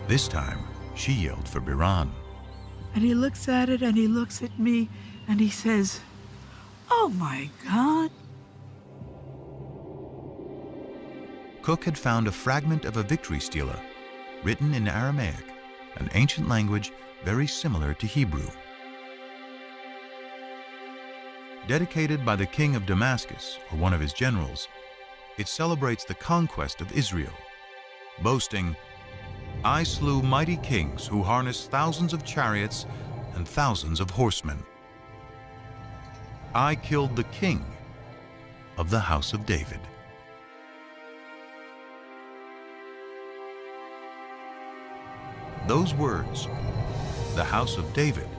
This time, she yelled for Biran. And he looks at it and he looks at me and he says, "Oh my God." Cook had found a fragment of a victory stela, written in Aramaic, an ancient language very similar to Hebrew. Dedicated by the king of Damascus, or one of his generals, it celebrates the conquest of Israel, boasting, "I slew mighty kings who harnessed thousands of chariots and thousands of horsemen. I killed the king of the house of David." Those words, "the house of David,"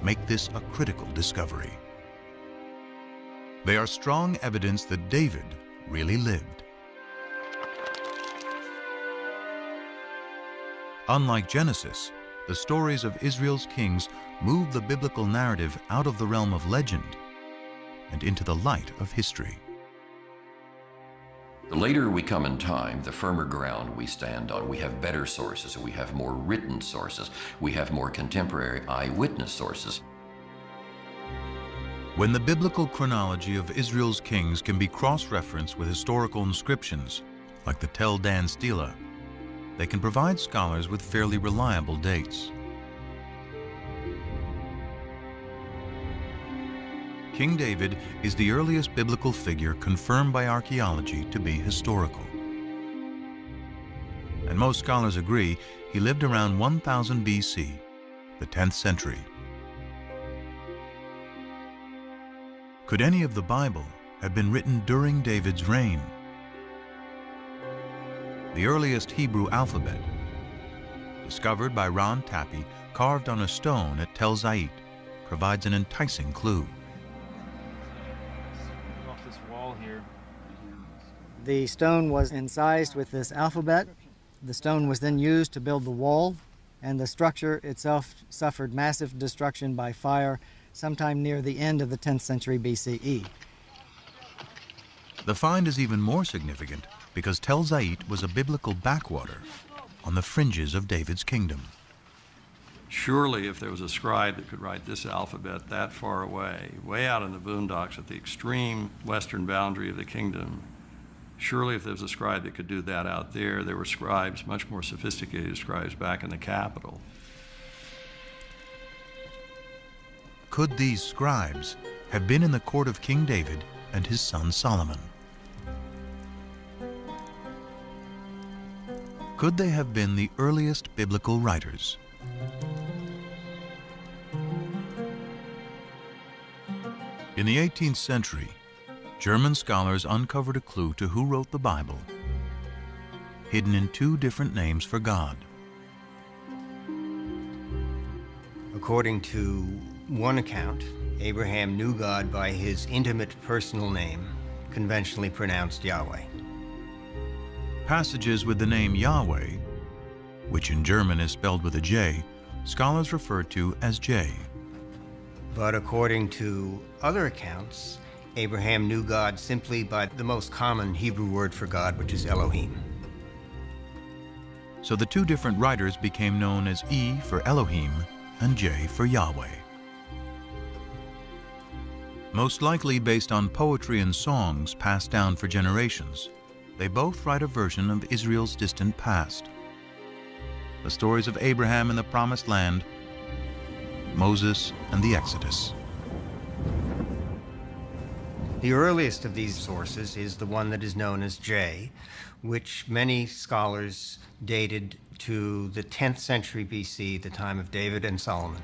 make this a critical discovery. They are strong evidence that David really lived. Unlike Genesis, the stories of Israel's kings move the biblical narrative out of the realm of legend and into the light of history. The later we come in time, the firmer ground we stand on. We have better sources, we have more written sources, we have more contemporary eyewitness sources. When the biblical chronology of Israel's kings can be cross-referenced with historical inscriptions, like the Tel Dan Stela, they can provide scholars with fairly reliable dates. King David is the earliest biblical figure confirmed by archaeology to be historical. And most scholars agree he lived around 1000 BC, the 10th century. Could any of the Bible have been written during David's reign? The earliest Hebrew alphabet, discovered by Ron Tappy, carved on a stone at Tel Zait, provides an enticing clue. Off this wall here. The stone was incised with this alphabet. The stone was then used to build the wall, and the structure itself suffered massive destruction by fire sometime near the end of the 10th century BCE. The find is even more significant because Tel Zait was a biblical backwater on the fringes of David's kingdom. Surely if there was a scribe that could write this alphabet that far away, way out in the boondocks at the extreme western boundary of the kingdom, surely if there was a scribe that could do that out there, there were scribes, much more sophisticated scribes, back in the capital. Could these scribes have been in the court of King David and his son Solomon? Could they have been the earliest biblical writers? In the 18th century, German scholars uncovered a clue to who wrote the Bible, hidden in two different names for God. According to one account, Abraham knew God by his intimate personal name, conventionally pronounced Yahweh. Passages with the name Yahweh, which in German is spelled with a J, scholars refer to as J. But according to other accounts, Abraham knew God simply by the most common Hebrew word for God, which is Elohim. So the two different writers became known as E for Elohim and J for Yahweh. Most likely based on poetry and songs passed down for generations, they both write a version of Israel's distant past. The stories of Abraham in the Promised Land, Moses and the Exodus. The earliest of these sources is the one that is known as J, which many scholars dated to the 10th century BC, the time of David and Solomon.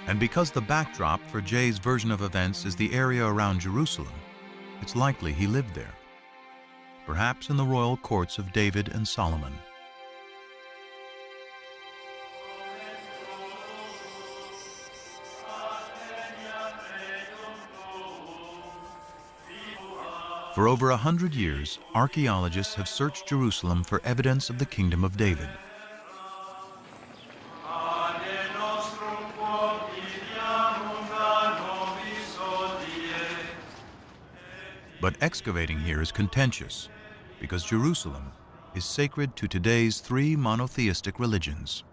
And because the backdrop for Jay's version of events is the area around Jerusalem, it's likely he lived there, perhaps in the royal courts of David and Solomon. For over 100 years, archaeologists have searched Jerusalem for evidence of the kingdom of David. But excavating here is contentious because Jerusalem is sacred to today's three monotheistic religions.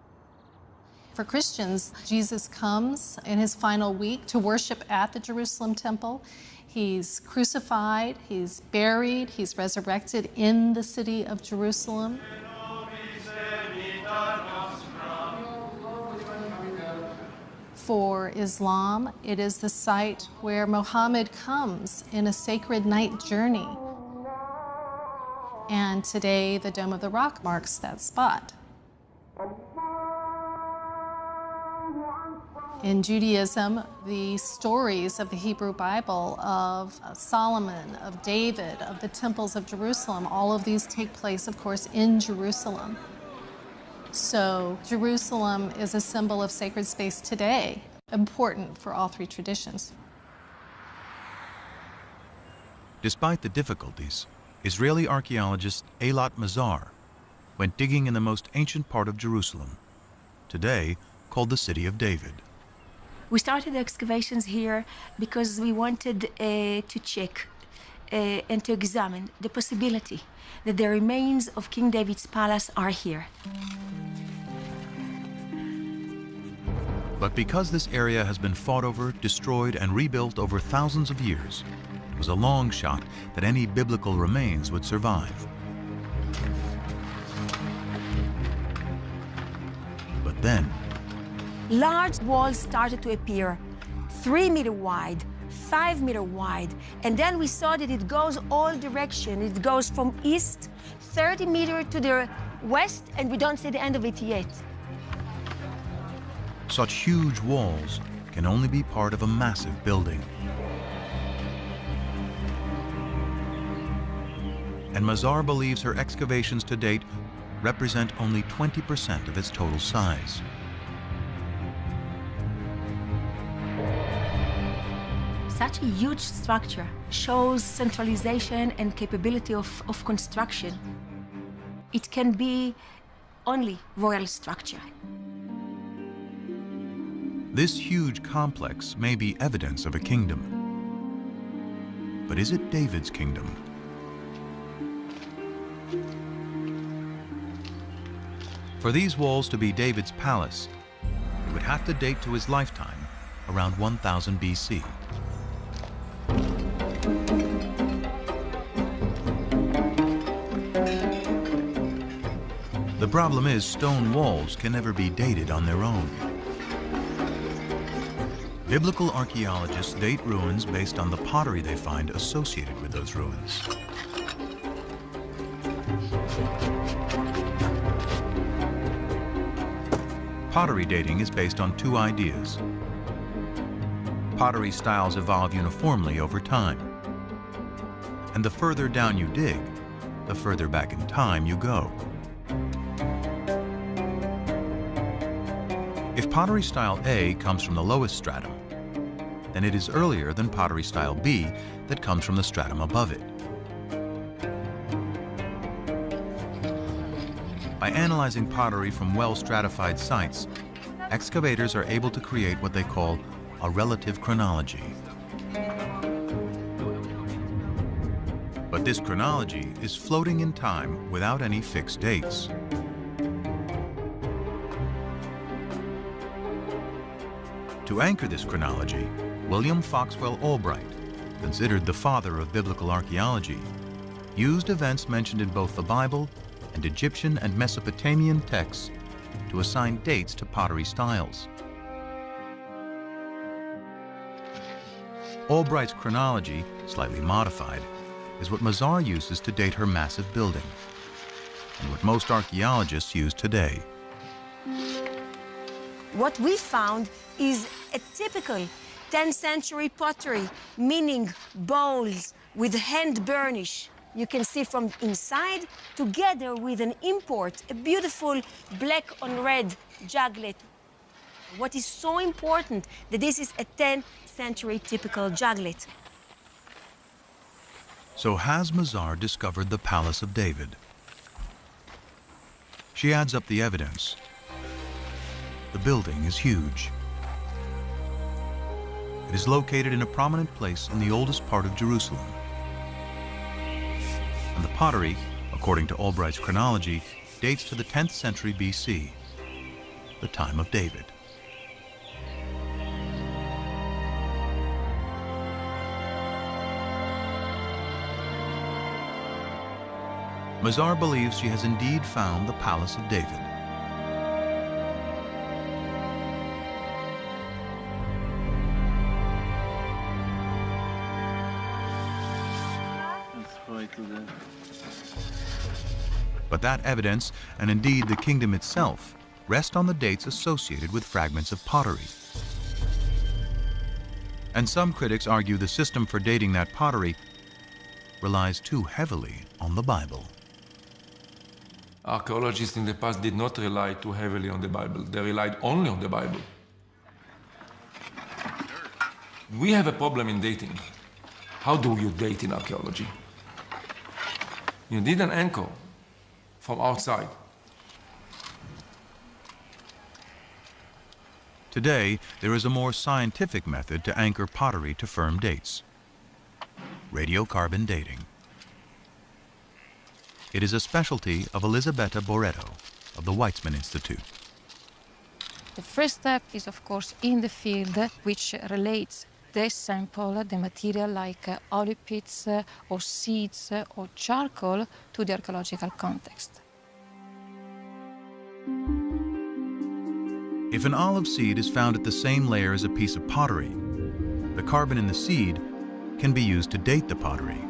For Christians, Jesus comes in his final week to worship at the Jerusalem temple. He's crucified, he's buried, he's resurrected in the city of Jerusalem. For Islam, it is the site where Muhammad comes in a sacred night journey. And today, the Dome of the Rock marks that spot. In Judaism, the stories of the Hebrew Bible of Solomon, of David, of the temples of Jerusalem, all of these take place, of course, in Jerusalem. So Jerusalem is a symbol of sacred space today, important for all three traditions. Despite the difficulties, Israeli archaeologist Eilat Mazar went digging in the most ancient part of Jerusalem, today called the City of David. We started the excavations here because we wanted to check and to examine the possibility that the remains of King David's palace are here. But because this area has been fought over, destroyed, and rebuilt over thousands of years, it was a long shot that any biblical remains would survive. But then, large walls started to appear, 3 meter wide, 5 meter wide, and then we saw that it goes all directions. It goes from east, 30 meters to the west, and we don't see the end of it yet. Such huge walls can only be part of a massive building. And Mazar believes her excavations to date represent only 20% of its total size. Such a huge structure shows centralization and capability of construction. It can be only royal structure. This huge complex may be evidence of a kingdom. But is it David's kingdom? For these walls to be David's palace, it would have to date to his lifetime, around 1000 BC. The problem is stone walls can never be dated on their own. Biblical archaeologists date ruins based on the pottery they find associated with those ruins. Pottery dating is based on two ideas. Pottery styles evolve uniformly over time. And the further down you dig, the further back in time you go. If pottery style A comes from the lowest stratum, then it is earlier than pottery style B that comes from the stratum above it. By analyzing pottery from well-stratified sites, excavators are able to create what they call a relative chronology. But this chronology is floating in time without any fixed dates. To anchor this chronology, William Foxwell Albright, considered the father of biblical archaeology, used events mentioned in both the Bible and Egyptian and Mesopotamian texts to assign dates to pottery styles. Albright's chronology, slightly modified, is what Mazar uses to date her massive building. and what most archaeologists use today. What we found is a typical 10th century pottery, meaning bowls with hand burnish. You can see from inside, together with an import, a beautiful black on red juglet. What is so important that this is a 10th century typical juglet. So has Mazar discovered the Palace of David? She adds up the evidence. The building is huge. It is located in a prominent place in the oldest part of Jerusalem. And the pottery, according to Albright's chronology, dates to the 10th century BC, the time of David. Mazar believes she has indeed found the Palace of David. But that evidence, and indeed the kingdom itself, rest on the dates associated with fragments of pottery. And some critics argue the system for dating that pottery relies too heavily on the Bible. Archaeologists in the past did not rely too heavily on the Bible. They relied only on the Bible. We have a problem in dating. How do you date in archaeology? You need an anchor from outside. Today, there is a more scientific method to anchor pottery to firm dates: radiocarbon dating. It is a specialty of Elisabetta Boretto of the Weizmann Institute. The first step is, of course, in the field, which relates the sample, the material like olive pits or seeds or charcoal to the archaeological context. If an olive seed is found at the same layer as a piece of pottery, the carbon in the seed can be used to date the pottery.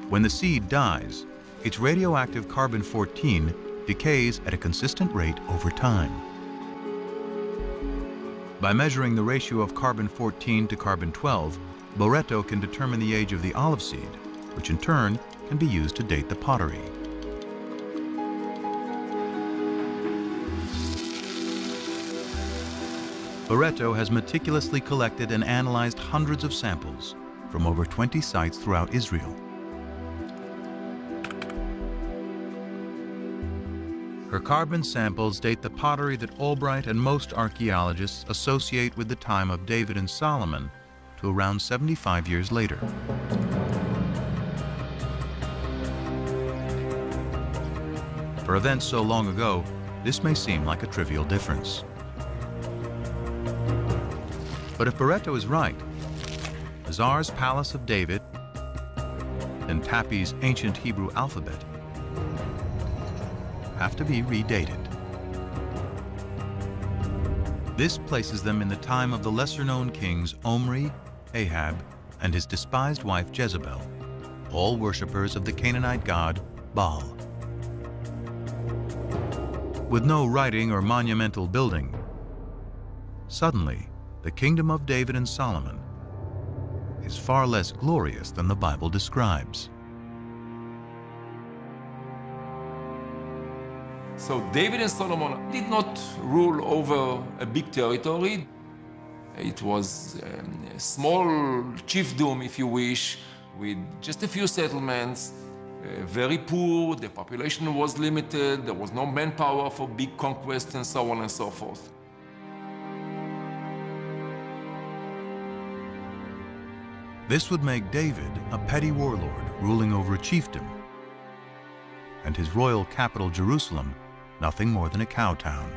When the seed dies, its radioactive carbon-14 decays at a consistent rate over time. By measuring the ratio of carbon-14 to carbon-12, Boretto can determine the age of the olive seed, which in turn can be used to date the pottery. Boretto has meticulously collected and analyzed hundreds of samples from over 20 sites throughout Israel. Her carbon samples date the pottery that Albright and most archaeologists associate with the time of David and Solomon to around 75 years later. For events so long ago, this may seem like a trivial difference. But if Boretto is right, Mazar's Palace of David and Tappy's ancient Hebrew alphabet have to be redated. This places them in the time of the lesser-known kings Omri, Ahab, and his despised wife Jezebel, all worshippers of the Canaanite god Baal. With no writing or monumental building, suddenly the kingdom of David and Solomon is far less glorious than the Bible describes. So David and Solomon did not rule over a big territory. It was a small chiefdom, if you wish, with just a few settlements, very poor, the population was limited, there was no manpower for big conquests and so on and so forth. This would make David a petty warlord ruling over a chiefdom, and his royal capital, Jerusalem, nothing more than a cow town.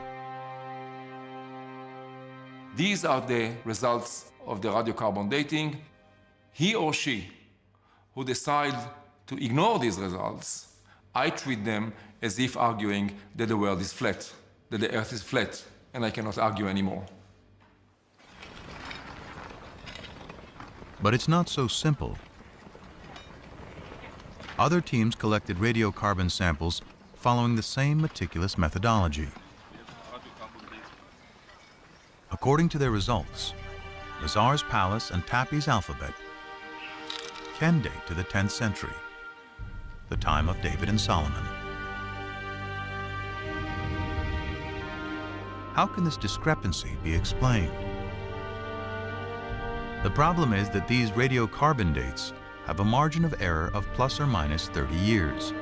These are the results of the radiocarbon dating. He or she who decides to ignore these results, I treat them as if arguing that the world is flat, that the earth is flat, and I cannot argue anymore. But it's not so simple. Other teams collected radiocarbon samples following the same meticulous methodology. According to their results, the Tsar's palace and Tapi's alphabet can date to the 10th century, the time of David and Solomon. How can this discrepancy be explained? The problem is that these radiocarbon dates have a margin of error of plus or minus 30 years,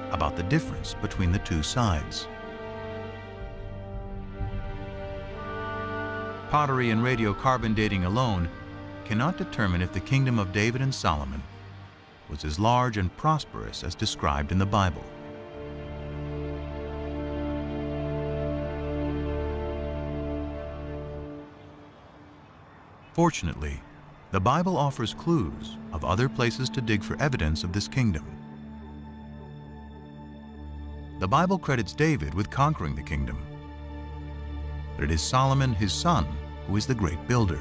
about the difference between the two sides. Pottery and radiocarbon dating alone cannot determine if the kingdom of David and Solomon was as large and prosperous as described in the Bible. Fortunately, the Bible offers clues of other places to dig for evidence of this kingdom. The Bible credits David with conquering the kingdom, but it is Solomon, his son, who is the great builder.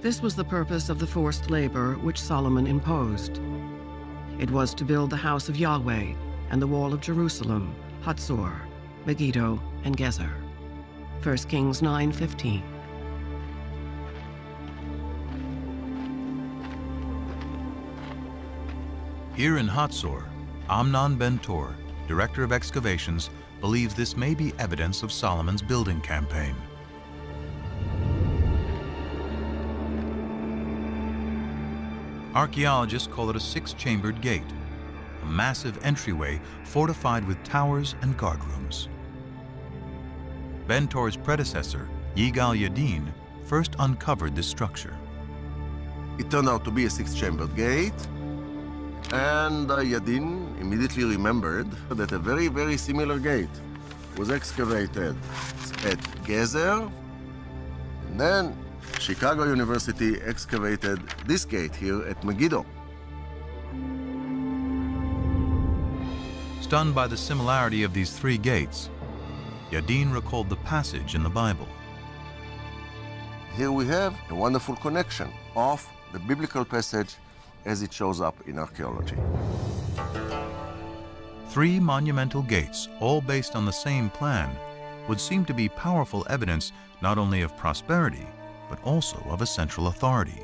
This was the purpose of the forced labor which Solomon imposed. It was to build the house of Yahweh and the wall of Jerusalem, Hatzor, Megiddo, and Gezer. 1 Kings 9:15. Here in Hatzor, Amnon Ben-Tor, director of excavations, believes this may be evidence of Solomon's building campaign. Archaeologists call it a six-chambered gate, a massive entryway fortified with towers and guardrooms. Ben-Tor's predecessor, Yigal Yadin, first uncovered this structure. It turned out to be a six-chambered gate, and Yadin immediately remembered that a very, very similar gate was excavated at Gezer, and then Chicago University excavated this gate here at Megiddo. Stunned by the similarity of these three gates, Yadin recalled the passage in the Bible. Here we have a wonderful connection of the biblical passage as it shows up in archaeology. Three monumental gates, all based on the same plan, would seem to be powerful evidence not only of prosperity, but also of a central authority.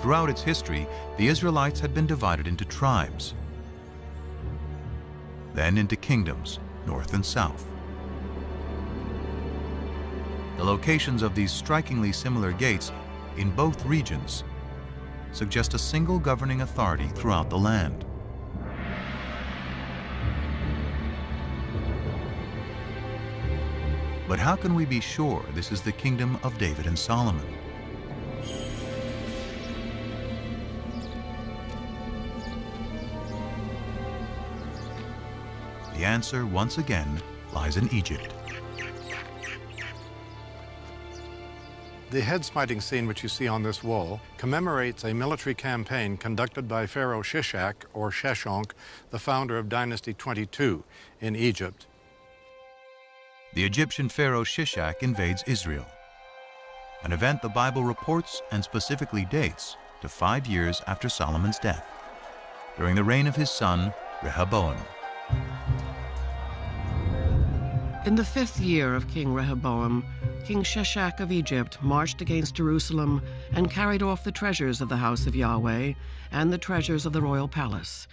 Throughout its history, the Israelites had been divided into tribes, then into kingdoms, north and south. The locations of these strikingly similar gates in both regions suggest a single governing authority throughout the land. But how can we be sure this is the kingdom of David and Solomon? The answer, once again, lies in Egypt. The head-smiting scene which you see on this wall commemorates a military campaign conducted by Pharaoh Shishak, or Sheshonq, the founder of Dynasty 22 in Egypt. The Egyptian pharaoh Shishak invades Israel, an event the Bible reports and specifically dates to 5 years after Solomon's death, during the reign of his son, Rehoboam. In the 5th year of King Rehoboam, King Shishak of Egypt marched against Jerusalem and carried off the treasures of the house of Yahweh and the treasures of the royal palace.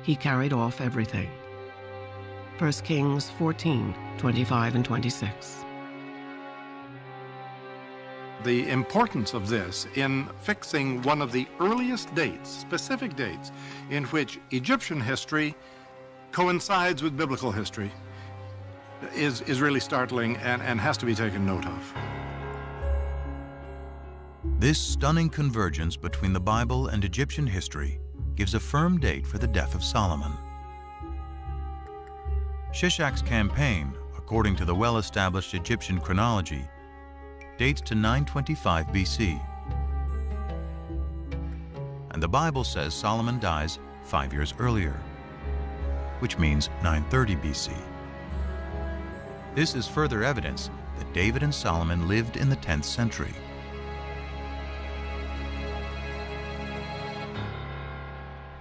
He carried off everything. 1 Kings 14:25 and 26. The importance of this in fixing one of the earliest dates, specific dates, in which Egyptian history coincides with biblical history is really startling and has to be taken note of. This stunning convergence between the Bible and Egyptian history gives a firm date for the death of Solomon. Shishak's campaign, according to the well-established Egyptian chronology, dates to 925 BC. And the Bible says Solomon dies 5 years earlier, which means 930 BC. This is further evidence that David and Solomon lived in the 10th century.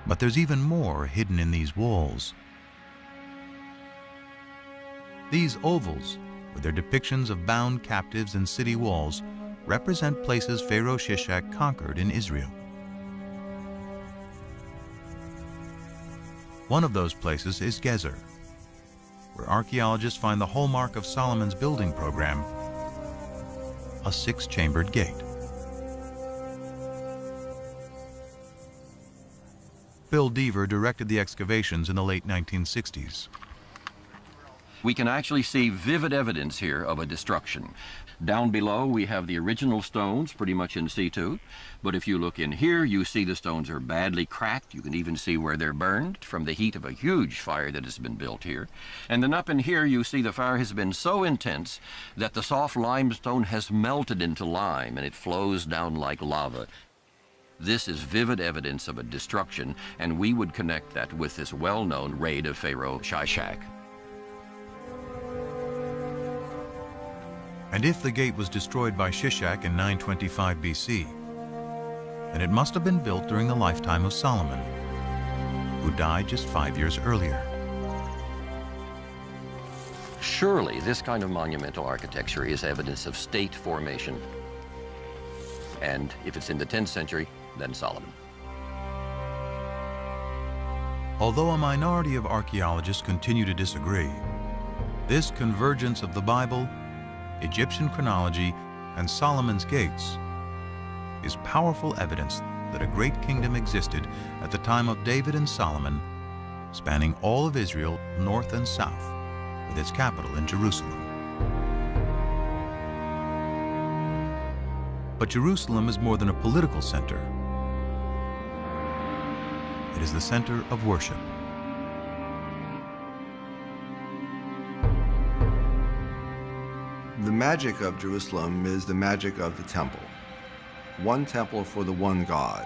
But there's even more hidden in these walls. These ovals, with their depictions of bound captives and city walls, represent places Pharaoh Shishak conquered in Israel. One of those places is Gezer, where archaeologists find the hallmark of Solomon's building program, a six-chambered gate. Bill Deaver directed the excavations in the late 1960s. We can actually see vivid evidence here of a destruction. Down below, we have the original stones pretty much in situ, but if you look in here, you see the stones are badly cracked. You can even see where they're burned from the heat of a huge fire that has been built here. And then up in here, you see the fire has been so intense that the soft limestone has melted into lime and it flows down like lava. This is vivid evidence of a destruction, and we would connect that with this well-known raid of Pharaoh Shishak. And if the gate was destroyed by Shishak in 925 BC, then it must have been built during the lifetime of Solomon, who died just 5 years earlier. Surely this kind of monumental architecture is evidence of state formation. And if it's in the 10th century, then Solomon. Although a minority of archaeologists continue to disagree, this convergence of the Bible, Egyptian chronology, and Solomon's gates is powerful evidence that a great kingdom existed at the time of David and Solomon, spanning all of Israel, north and south, with its capital in Jerusalem. But Jerusalem is more than a political center. It is the center of worship. The magic of Jerusalem is the magic of the temple. One temple for the one God.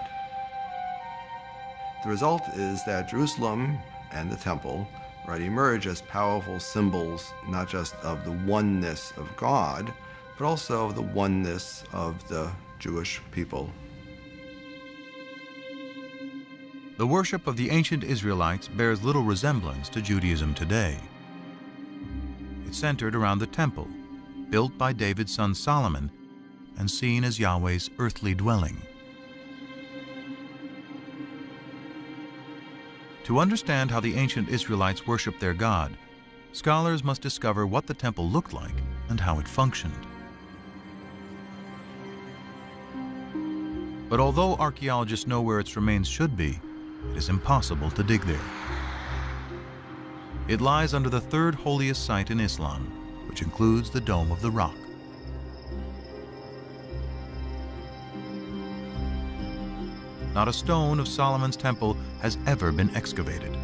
The result is that Jerusalem and the temple emerge as powerful symbols not just of the oneness of God, but also of the oneness of the Jewish people. The worship of the ancient Israelites bears little resemblance to Judaism today. It centered around the temple, built by David's son Solomon, and seen as Yahweh's earthly dwelling. To understand how the ancient Israelites worshiped their God, scholars must discover what the temple looked like and how it functioned. But although archaeologists know where its remains should be, it is impossible to dig there. It lies under the third holiest site in Islam, which includes the Dome of the Rock. Not a stone of Solomon's temple has ever been excavated.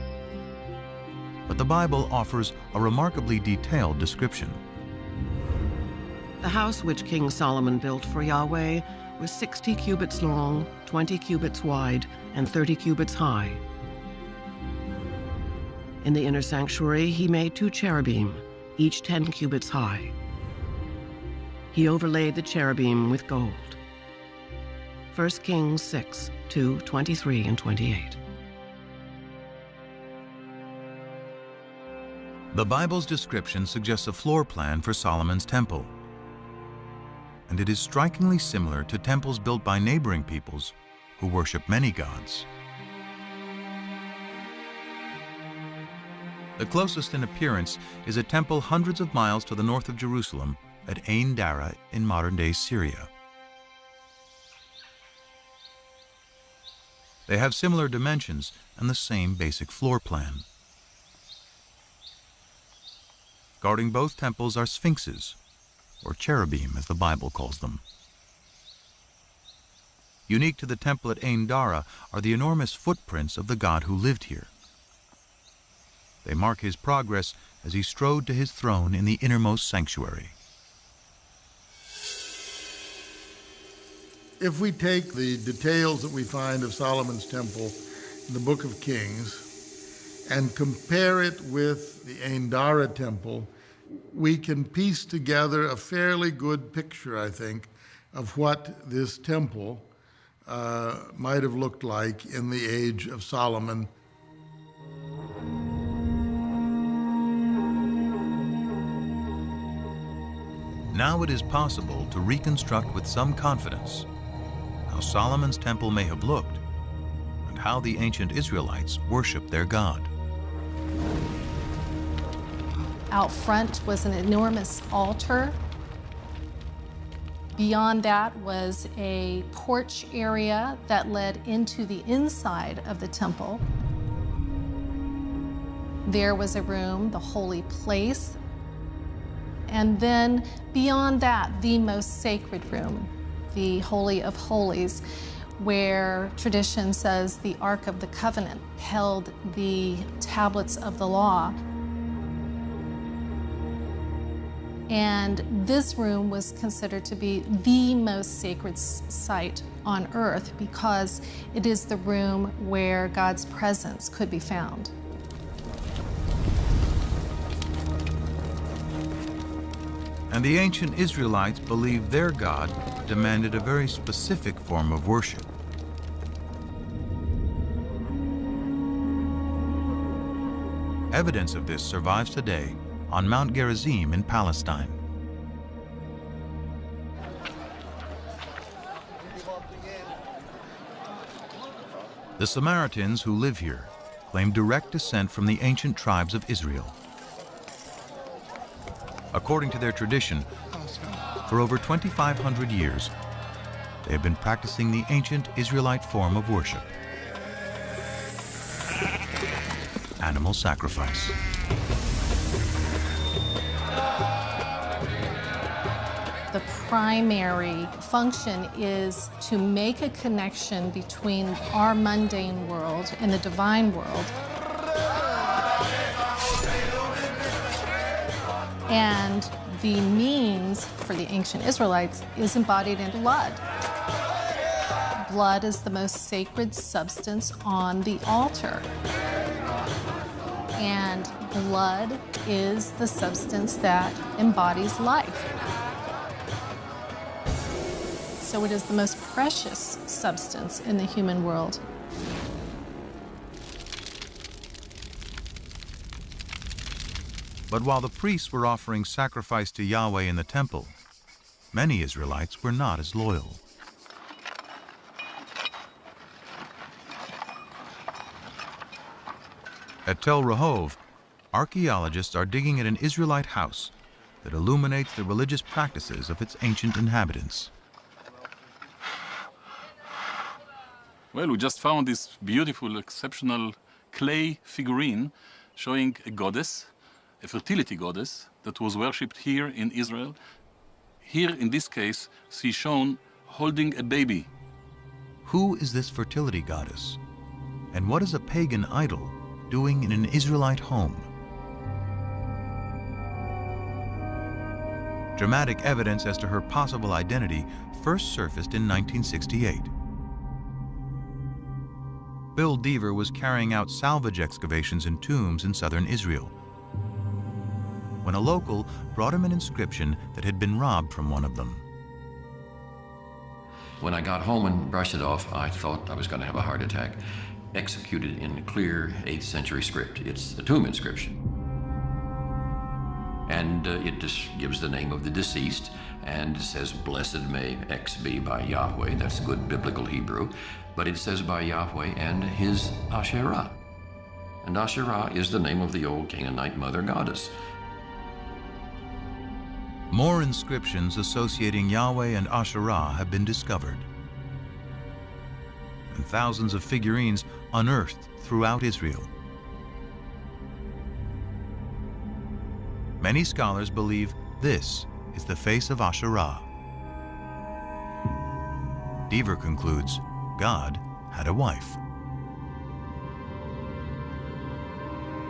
But the Bible offers a remarkably detailed description. The house which King Solomon built for Yahweh was 60 cubits long, 20 cubits wide, and 30 cubits high. In the inner sanctuary, he made 2 cherubim, each 10 cubits high. He overlaid the cherubim with gold. 1 Kings 6, 2, 23 and 28. The Bible's description suggests a floor plan for Solomon's temple, and it is strikingly similar to temples built by neighboring peoples who worship many gods. The closest in appearance is a temple hundreds of miles to the north of Jerusalem at Ain Dara in modern-day Syria. They have similar dimensions and the same basic floor plan. Guarding both temples are sphinxes, or cherubim as the Bible calls them. Unique to the temple at Ain Dara are the enormous footprints of the God who lived here. They mark his progress as he strode to his throne in the innermost sanctuary. If we take the details that we find of Solomon's temple in the Book of Kings and compare it with the Ain Dara temple, we can piece together a fairly good picture, I think, of what this temple might have looked like in the age of Solomon. Now it is possible to reconstruct with some confidence how Solomon's temple may have looked and how the ancient Israelites worshiped their God. Out front was an enormous altar. Beyond that was a porch area that led into the inside of the temple. There was a room, the holy place. And then beyond that, the most sacred room, the Holy of Holies, where tradition says the Ark of the Covenant held the tablets of the law. And this room was considered to be the most sacred site on earth because it is the room where God's presence could be found. And the ancient Israelites believed their God demanded a very specific form of worship. Evidence of this survives today on Mount Gerizim in Palestine. The Samaritans who live here claim direct descent from the ancient tribes of Israel. According to their tradition, for over 2,500 years, they have been practicing the ancient Israelite form of worship: animal sacrifice. The primary function is to make a connection between our mundane world and the divine world. And the means for the ancient Israelites is embodied in blood. Blood is the most sacred substance on the altar. And blood is the substance that embodies life. So it is the most precious substance in the human world. But while the priests were offering sacrifice to Yahweh in the temple, many Israelites were not as loyal. At Tel Rehov, archaeologists are digging at an Israelite house that illuminates the religious practices of its ancient inhabitants. Well, we just found this beautiful, exceptional clay figurine showing a goddess, a fertility goddess, that was worshipped here in Israel. Here, in this case, she's shown holding a baby. Who is this fertility goddess? And what is a pagan idol doing in an Israelite home? Dramatic evidence as to her possible identity first surfaced in 1968. Bill Deaver was carrying out salvage excavations in tombs in southern Israel when a local brought him an inscription that had been robbed from one of them. When I got home and brushed it off, I thought I was going to have a heart attack. Executed in clear 8th century script. It's a tomb inscription. And it just gives the name of the deceased, and it says, "Blessed may X be by Yahweh." That's good biblical Hebrew. But it says by Yahweh and his Asherah. And Asherah is the name of the old Canaanite mother goddess. More inscriptions associating Yahweh and Asherah have been discovered, and thousands of figurines unearthed throughout Israel. Many scholars believe this is the face of Asherah. Deaver concludes God had a wife.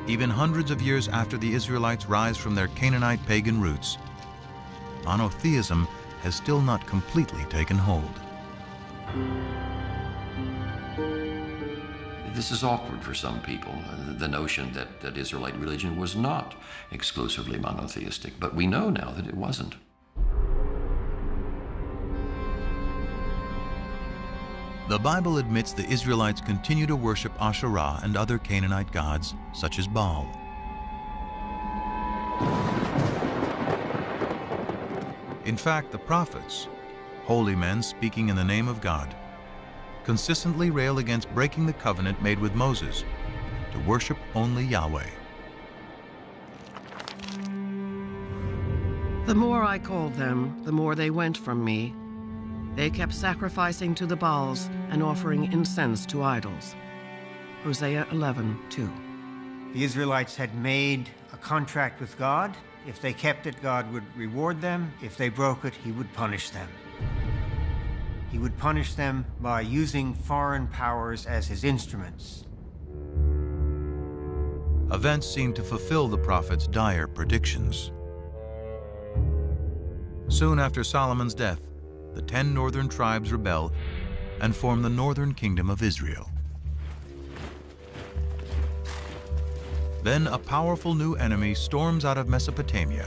Even hundreds of years after the Israelites rise from their Canaanite pagan roots, monotheism has still not completely taken hold. This is awkward for some people, the notion that Israelite religion was not exclusively monotheistic, but we know now that it wasn't. The Bible admits the Israelites continue to worship Asherah and other Canaanite gods, such as Baal. In fact, the prophets, holy men speaking in the name of God, consistently rail against breaking the covenant made with Moses to worship only Yahweh. The more I called them, the more they went from me. They kept sacrificing to the Baals and offering incense to idols. Hosea 11:2. The Israelites had made a contract with God. If they kept it, God would reward them. If they broke it, he would punish them. He would punish them by using foreign powers as his instruments. Events seemed to fulfill the prophet's dire predictions. Soon after Solomon's death, the 10 northern tribes rebel and form the northern kingdom of Israel. Then a powerful new enemy storms out of Mesopotamia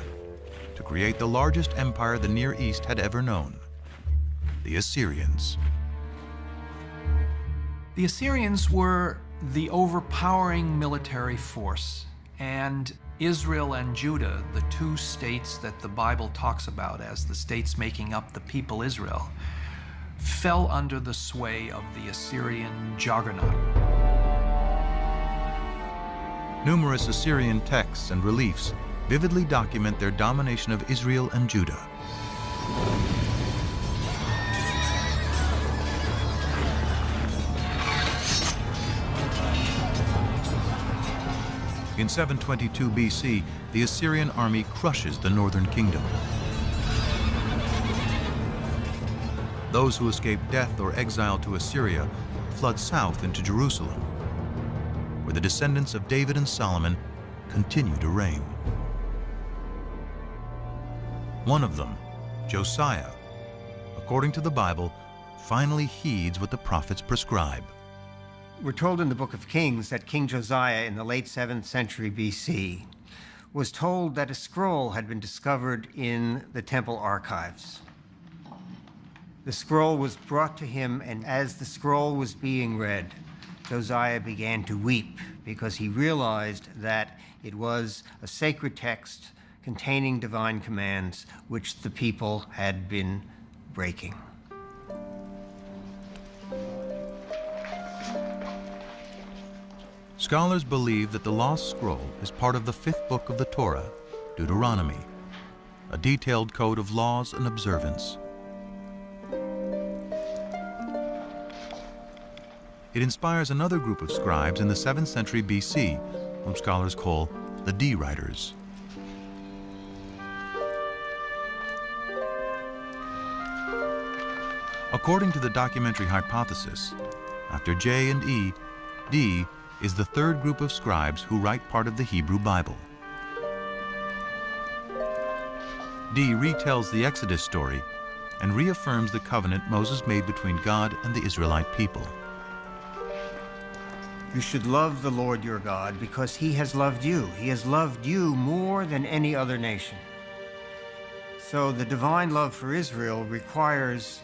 to create the largest empire the Near East had ever known, the Assyrians. The Assyrians were the overpowering military force, and Israel and Judah, the two states that the Bible talks about as the states making up the people Israel, fell under the sway of the Assyrian juggernaut. Numerous Assyrian texts and reliefs vividly document their domination of Israel and Judah. In 722 BC, the Assyrian army crushes the northern kingdom. Those who escape death or exile to Assyria flood south into Jerusalem, where the descendants of David and Solomon continue to reign. One of them, Josiah, according to the Bible, finally heeds what the prophets prescribe. We're told in the book of Kings that King Josiah in the late 7th century BC was told that a scroll had been discovered in the temple archives. The scroll was brought to him, and as the scroll was being read, Josiah began to weep because he realized that it was a sacred text containing divine commands which the people had been breaking. Scholars believe that the lost scroll is part of the 5th book of the Torah, Deuteronomy, a detailed code of laws and observance. It inspires another group of scribes in the 7th century BC, whom scholars call the D writers. According to the documentary hypothesis, after J and E, D is the 3rd group of scribes who write part of the Hebrew Bible. D retells the Exodus story and reaffirms the covenant Moses made between God and the Israelite people. You should love the Lord your God because he has loved you. He has loved you more than any other nation. So the divine love for Israel requires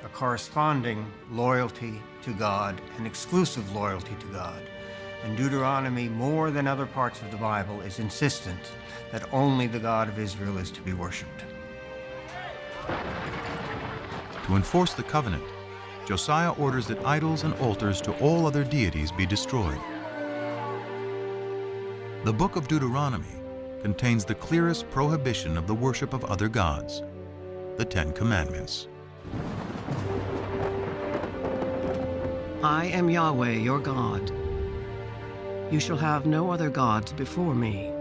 a corresponding loyalty to God, an exclusive loyalty to God. And Deuteronomy, more than other parts of the Bible, is insistent that only the God of Israel is to be worshipped. To enforce the covenant, Josiah orders that idols and altars to all other deities be destroyed. The book of Deuteronomy contains the clearest prohibition of the worship of other gods, the 10 Commandments. I am Yahweh, your God. You shall have no other gods before me.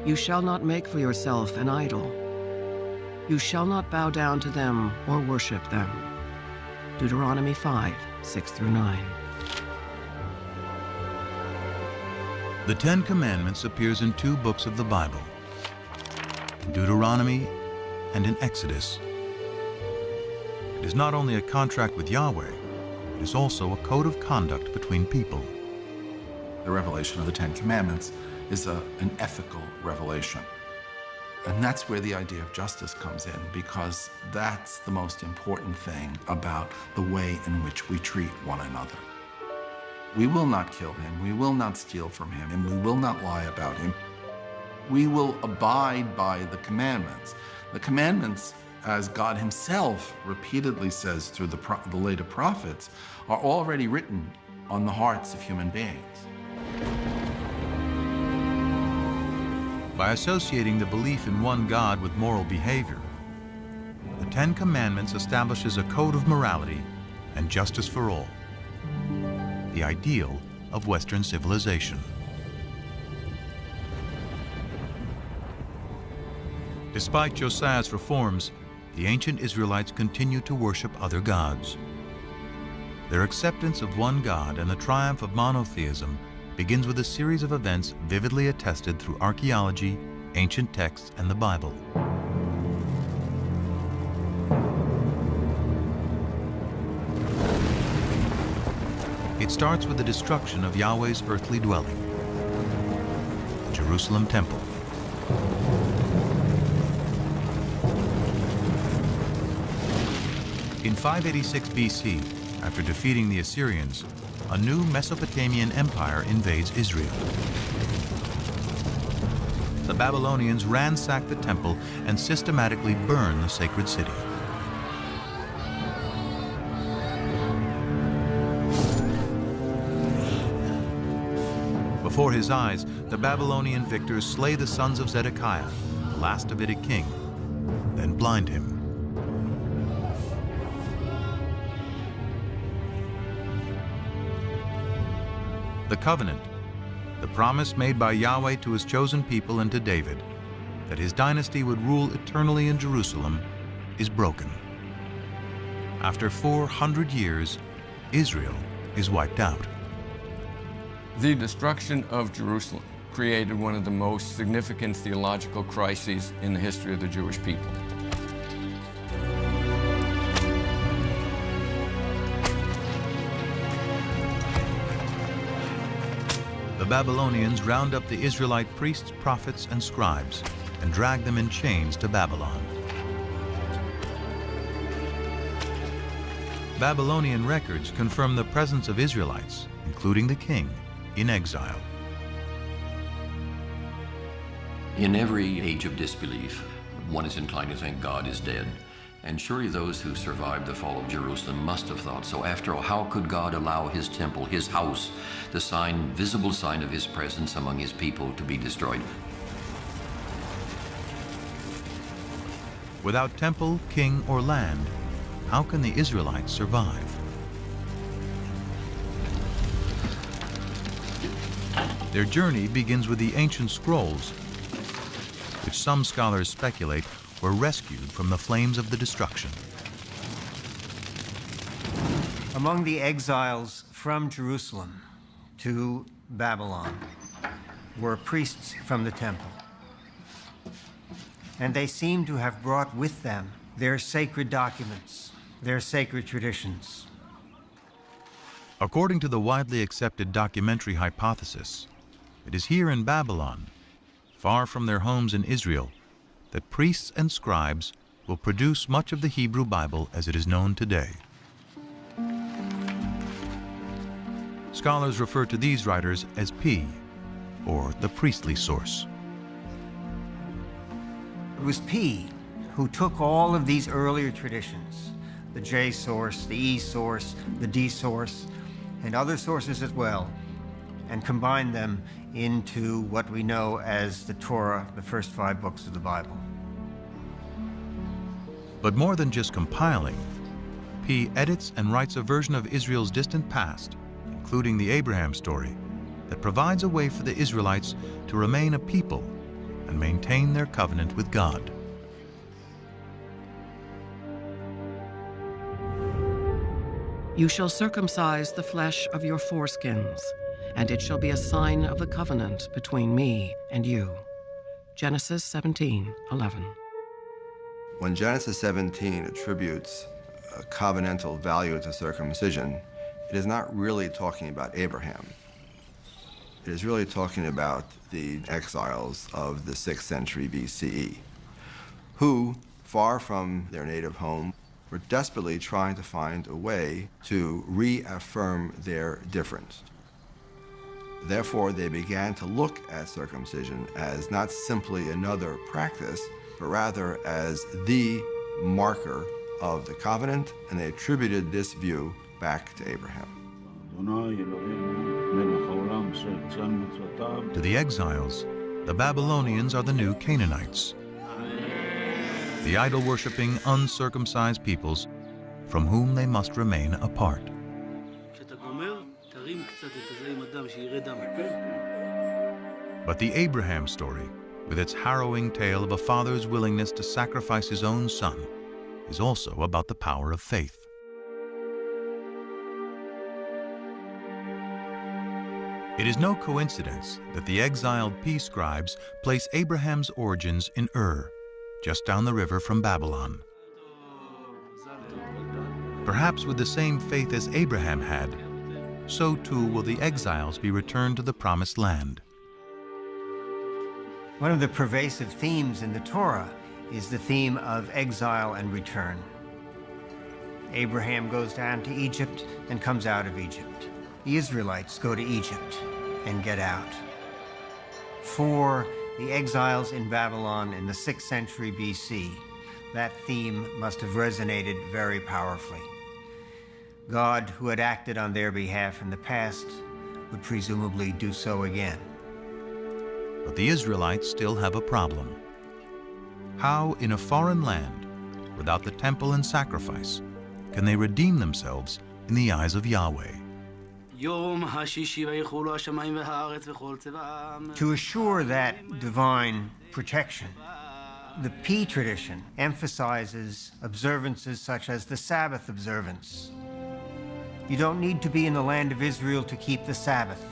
You shall not make for yourself an idol. You shall not bow down to them or worship them. Deuteronomy 5:6-9. The 10 Commandments appears in 2 books of the Bible, in Deuteronomy and in Exodus. It is not only a contract with Yahweh, it is also a code of conduct between people. The revelation of the 10 Commandments is an ethical revelation. And that's where the idea of justice comes in, because that's the most important thing about the way in which we treat one another. We will not kill him, we will not steal from him, and we will not lie about him. We will abide by the commandments. The commandments, as God himself repeatedly says through the later prophets, are already written on the hearts of human beings. By associating the belief in one God with moral behavior, the Ten Commandments establishes a code of morality and justice for all, the ideal of Western civilization. Despite Josiah's reforms, the ancient Israelites continued to worship other gods. Their acceptance of one God and the triumph of monotheism begins with a series of events vividly attested through archaeology, ancient texts, and the Bible. It starts with the destruction of Yahweh's earthly dwelling, the Jerusalem temple. In 586 BC, after defeating the Assyrians, a new Mesopotamian empire invades Israel. The Babylonians ransack the temple and systematically burn the sacred city. Before his eyes, the Babylonian victors slay the sons of Zedekiah, the last Davidic king, then blind him. The covenant, the promise made by Yahweh to his chosen people and to David, that his dynasty would rule eternally in Jerusalem, is broken. After 400 years, Israel is wiped out. The destruction of Jerusalem created one of the most significant theological crises in the history of the Jewish people. The Babylonians round up the Israelite priests, prophets, and scribes and drag them in chains to Babylon. Babylonian records confirm the presence of Israelites, including the king, in exile. In every age of disbelief, one is inclined to think God is dead. And surely those who survived the fall of Jerusalem must have thought so. After all, how could God allow his temple, his house, the sign, visible sign of his presence among his people, to be destroyed? Without temple, king, or land, how can the Israelites survive? Their journey begins with the ancient scrolls, which some scholars speculate were rescued from the flames of the destruction. Among the exiles from Jerusalem to Babylon were priests from the temple. And they seem to have brought with them their sacred documents, their sacred traditions. According to the widely accepted documentary hypothesis, it is here in Babylon, far from their homes in Israel, that priests and scribes will produce much of the Hebrew Bible as it is known today. Scholars refer to these writers as P, or the priestly source. It was P who took all of these earlier traditions, the J source, the E source, the D source, and other sources as well, and combined them into what we know as the Torah, the first 5 books of the Bible. But more than just compiling, P edits and writes a version of Israel's distant past, including the Abraham story, that provides a way for the Israelites to remain a people and maintain their covenant with God. You shall circumcise the flesh of your foreskins, and it shall be a sign of the covenant between me and you. Genesis 17:11. When Genesis 17 attributes a covenantal value to circumcision, it is not really talking about Abraham. It is really talking about the exiles of the 6th century BCE. who, far from their native home, were desperately trying to find a way to reaffirm their difference. Therefore, they began to look at circumcision as not simply another practice, but rather as the marker of the covenant, and they attributed this view back to Abraham. To the exiles, the Babylonians are the new Canaanites, the idol-worshipping, uncircumcised peoples from whom they must remain apart. But the Abraham story, with its harrowing tale of a father's willingness to sacrifice his own son, is also about the power of faith. It is no coincidence that the exiled P scribes place Abraham's origins in Ur, just down the river from Babylon. Perhaps with the same faith as Abraham had, so too will the exiles be returned to the promised land. One of the pervasive themes in the Torah is the theme of exile and return. Abraham goes down to Egypt and comes out of Egypt. The Israelites go to Egypt and get out. For the exiles in Babylon in the 6th century BC, that theme must have resonated very powerfully. God, who had acted on their behalf in the past, would presumably do so again. But the Israelites still have a problem. How, in a foreign land, without the temple and sacrifice, can they redeem themselves in the eyes of Yahweh? To assure that divine protection, the P tradition emphasizes observances such as the Sabbath observance. You don't need to be in the land of Israel to keep the Sabbath.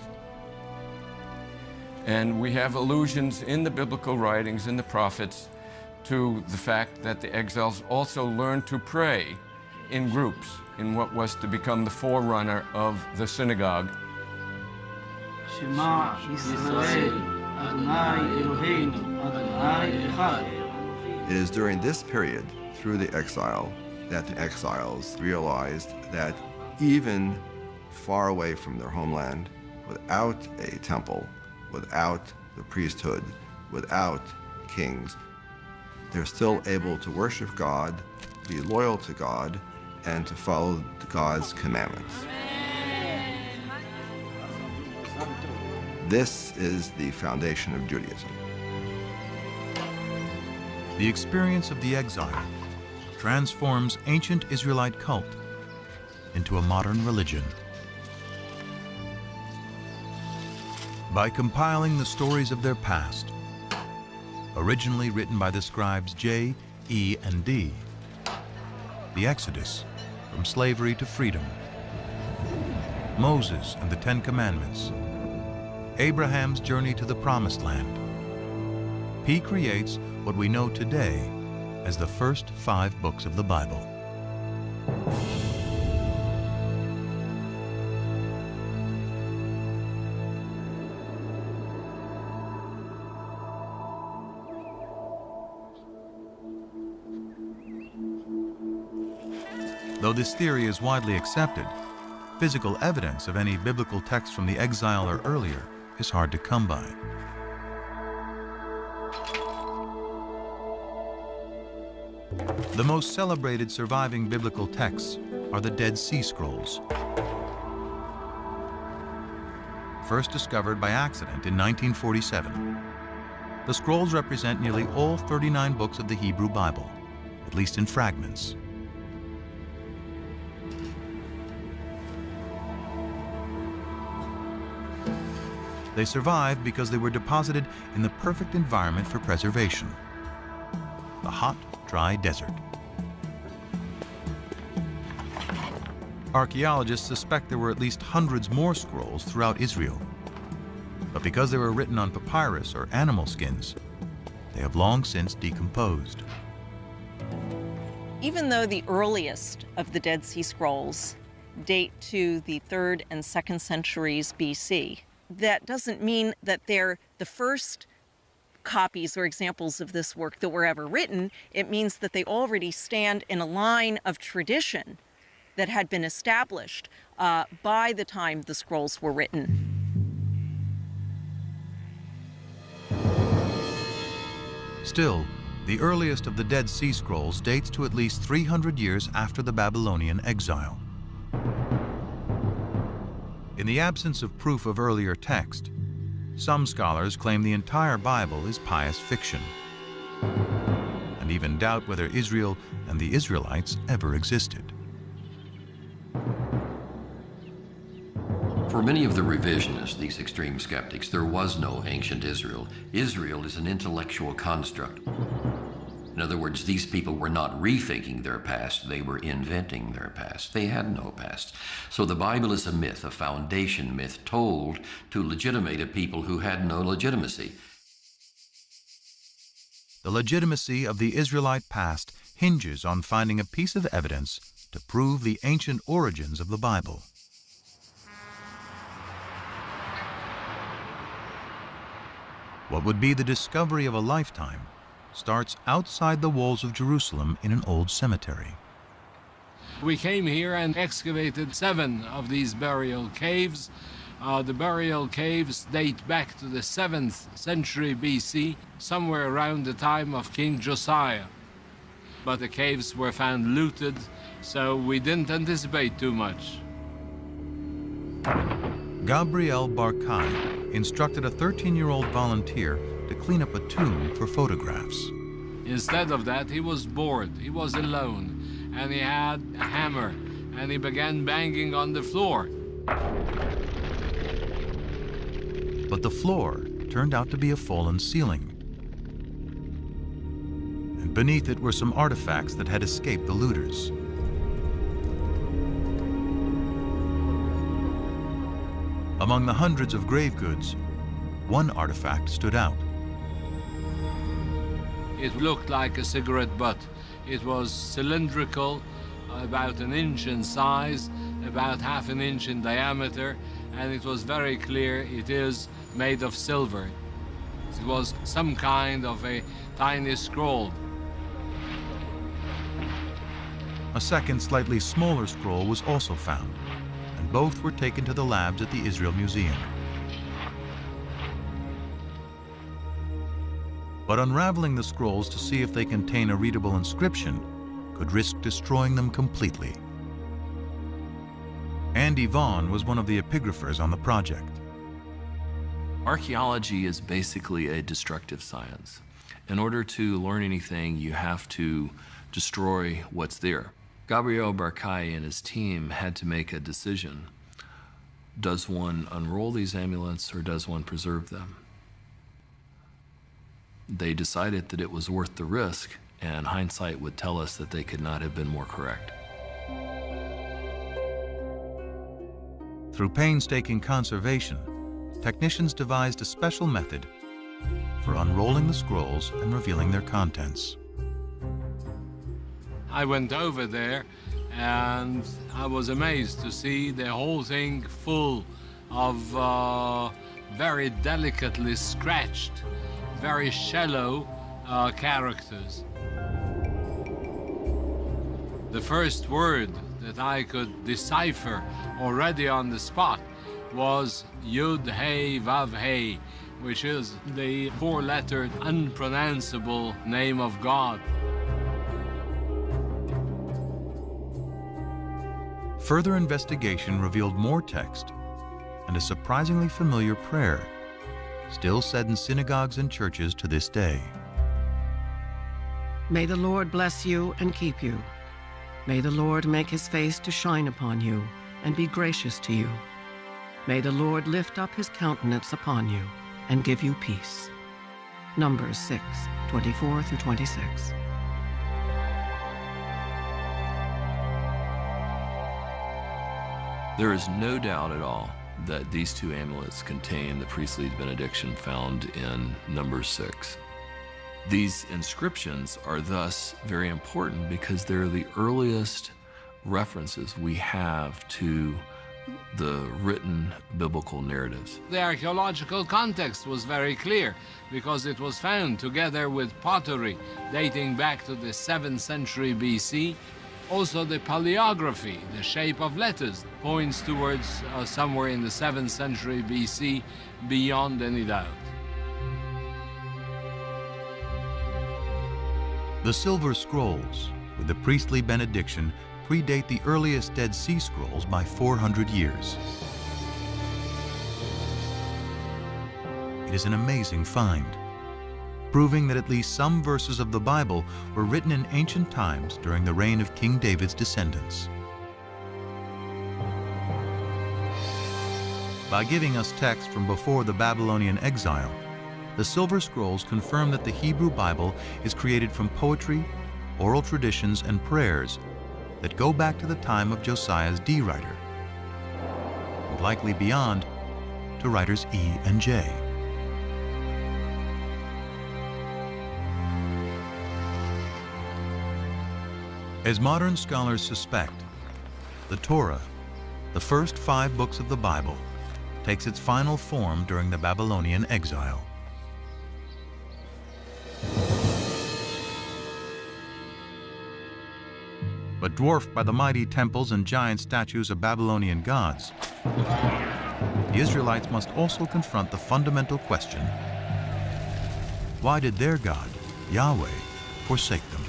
And we have allusions in the biblical writings, in the prophets, to the fact that the exiles also learned to pray in groups in what was to become the forerunner of the synagogue. Shema Yisrael, Adonai Eloheinu, Adonai Echad. It is during this period, through the exile, that the exiles realized that even far away from their homeland, without a temple, without the priesthood, without kings, they're still able to worship God, be loyal to God, and to follow God's commandments. This is the foundation of Judaism. The experience of the exile transforms ancient Israelite cult into a modern religion. By compiling the stories of their past, originally written by the scribes J, E, and D, the Exodus from slavery to freedom, Moses and the Ten Commandments, Abraham's journey to the Promised Land, P creates what we know today as the first 5 books of the Bible. Though this theory is widely accepted, physical evidence of any biblical text from the exile or earlier is hard to come by. The most celebrated surviving biblical texts are the Dead Sea Scrolls. First discovered by accident in 1947, the scrolls represent nearly all 39 books of the Hebrew Bible, at least in fragments. They survived because they were deposited in the perfect environment for preservation: the hot, dry desert. Archaeologists suspect there were at least hundreds more scrolls throughout Israel. But because they were written on papyrus or animal skins, they have long since decomposed. Even though the earliest of the Dead Sea Scrolls date to the 3rd and 2nd centuries BC, that doesn't mean that they're the first copies or examples of this work that were ever written. It means that they already stand in a line of tradition that had been established by the time the scrolls were written. Still, the earliest of the Dead Sea Scrolls dates to at least 300 years after the Babylonian exile. In the absence of proof of earlier text, some scholars claim the entire Bible is pious fiction, and even doubt whether Israel and the Israelites ever existed. For many of the revisionists, these extreme skeptics, there was no ancient Israel. Israel is an intellectual construct. In other words, these people were not rethinking their past, they were inventing their past. They had no past. So the Bible is a myth, a foundation myth told to legitimate a people who had no legitimacy. The legitimacy of the Israelite past hinges on finding a piece of evidence to prove the ancient origins of the Bible. What would be the discovery of a lifetime starts outside the walls of Jerusalem in an old cemetery. We came here and excavated 7 of these burial caves. The burial caves date back to the 7th century BC, somewhere around the time of King Josiah. But the caves were found looted, so we didn't anticipate too much. Gabriel Barkai instructed a 13-year-old volunteer to clean up a tomb for photographs. Instead of that, he was bored, he was alone, and he had a hammer, and he began banging on the floor. But the floor turned out to be a fallen ceiling. And beneath it were some artifacts that had escaped the looters. Among the hundreds of grave goods, one artifact stood out. It looked like a cigarette butt. It was cylindrical, about 1 inch in size, about ½ an inch in diameter, and it was very clear it is made of silver. It was some kind of a tiny scroll. A second, slightly smaller scroll was also found, and both were taken to the labs at the Israel Museum. But unraveling the scrolls to see if they contain a readable inscription could risk destroying them completely. Andy Vaughn was one of the epigraphers on the project. Archaeology is basically a destructive science. In order to learn anything, you have to destroy what's there. Gabriel Barkai and his team had to make a decision. Does one unroll these amulets or does one preserve them? They decided that it was worth the risk, and hindsight would tell us that they could not have been more correct. Through painstaking conservation, technicians devised a special method for unrolling the scrolls and revealing their contents. I went over there and I was amazed to see the whole thing full of very delicately scratched, very shallow characters. The first word that I could decipher already on the spot was Yud Hey Vav Hey, which is the 4-lettered, unpronounceable name of God. Further investigation revealed more text and a surprisingly familiar prayer, still said in synagogues and churches to this day. May the Lord bless you and keep you. May the Lord make his face to shine upon you and be gracious to you. May the Lord lift up his countenance upon you and give you peace. Numbers 6:24-26. There is no doubt at all that these 2 amulets contain the priestly benediction found in Numbers 6. These inscriptions are thus very important because they're the earliest references we have to the written biblical narratives. The archaeological context was very clear because it was found together with pottery dating back to the 7th century BC. Also the paleography, the shape of letters, points towards somewhere in the 7th century BC beyond any doubt. The Silver Scrolls, with the priestly benediction, predate the earliest Dead Sea Scrolls by 400 years. It is an amazing find, proving that at least some verses of the Bible were written in ancient times during the reign of King David's descendants. By giving us text from before the Babylonian exile, the Silver Scrolls confirm that the Hebrew Bible is created from poetry, oral traditions, and prayers that go back to the time of Josiah's D writer, and likely beyond to writers E and J. As modern scholars suspect, the Torah, the first 5 books of the Bible, takes its final form during the Babylonian exile. But dwarfed by the mighty temples and giant statues of Babylonian gods, the Israelites must also confront the fundamental question: why did their God, Yahweh, forsake them?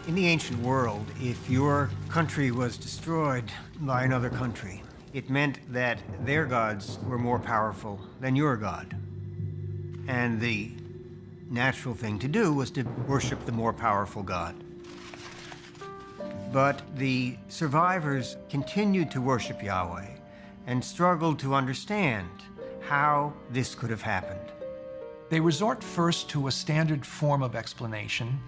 In the ancient world, if your country was destroyed by another country, it meant that their gods were more powerful than your God. And the natural thing to do was to worship the more powerful God. But the survivors continued to worship Yahweh and struggled to understand how this could have happened. They resort first to a standard form of explanation,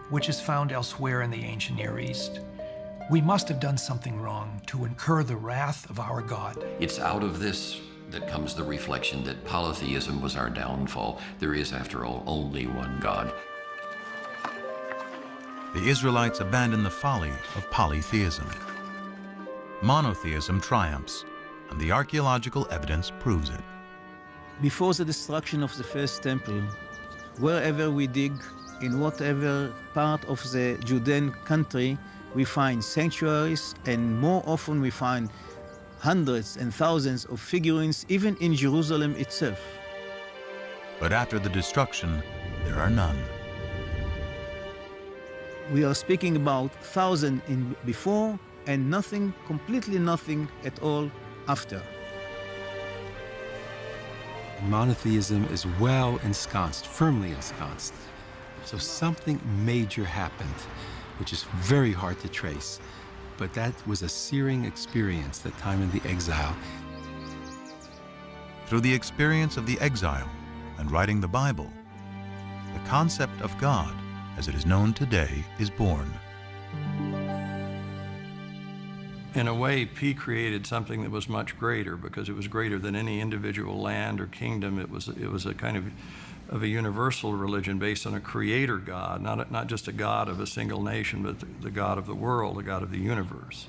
which is found elsewhere in the ancient Near East. We must have done something wrong to incur the wrath of our God. It's out of this that comes the reflection that polytheism was our downfall. There is, after all, only one God. The Israelites abandon the folly of polytheism. Monotheism triumphs, and the archaeological evidence proves it. Before the destruction of the first temple, wherever we dig, in whatever part of the Judean country, we find sanctuaries, and more often we find hundreds and thousands of figurines, even in Jerusalem itself. But after the destruction, there are none. We are speaking about thousands in before and nothing, completely nothing at all after. Monotheism is well ensconced, firmly ensconced. So something major happened, which is very hard to trace. But that was a searing experience, that time in the exile. Through the experience of the exile and writing the Bible, the concept of God, as it is known today, is born. In a way, P created something that was much greater, because it was greater than any individual land or kingdom. It was a kind of a universal religion based on a creator God, not just a God of a single nation, but the God of the world, the God of the universe.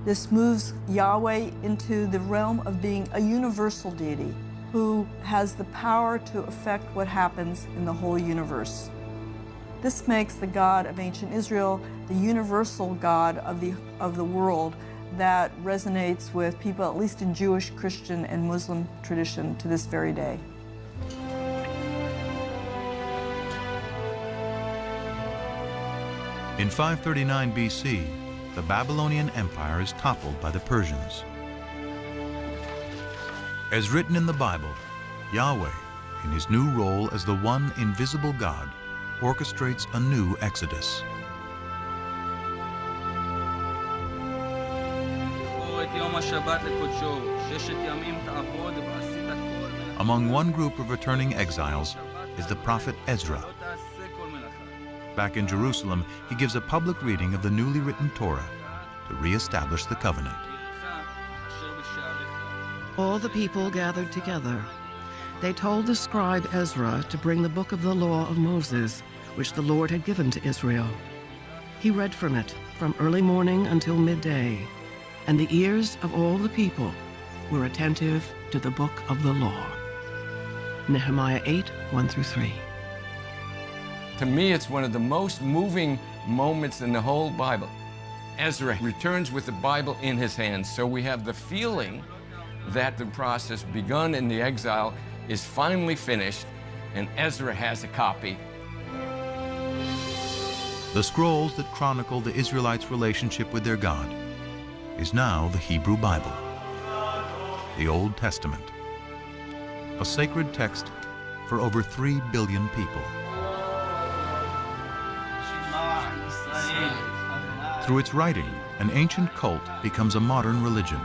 This moves Yahweh into the realm of being a universal deity who has the power to affect what happens in the whole universe. This makes the God of ancient Israel the universal God of the world that resonates with people, at least in Jewish, Christian, and Muslim tradition to this very day. In 539 BC, the Babylonian Empire is toppled by the Persians. As written in the Bible, Yahweh, in his new role as the one invisible God, orchestrates a new exodus. Among one group of returning exiles is the prophet Ezra. Back in Jerusalem, he gives a public reading of the newly written Torah to reestablish the covenant. All the people gathered together. They told the scribe Ezra to bring the book of the law of Moses, which the Lord had given to Israel. He read from it from early morning until midday, and the ears of all the people were attentive to the book of the law. Nehemiah 8, 1-3. To me, it's one of the most moving moments in the whole Bible. Ezra returns with the Bible in his hands, so we have the feeling that the process begun in the exile is finally finished, and Ezra has a copy. The scrolls that chronicle the Israelites' relationship with their God is now the Hebrew Bible, the Old Testament, a sacred text for over 3 billion people. Through its writing, an ancient cult becomes a modern religion.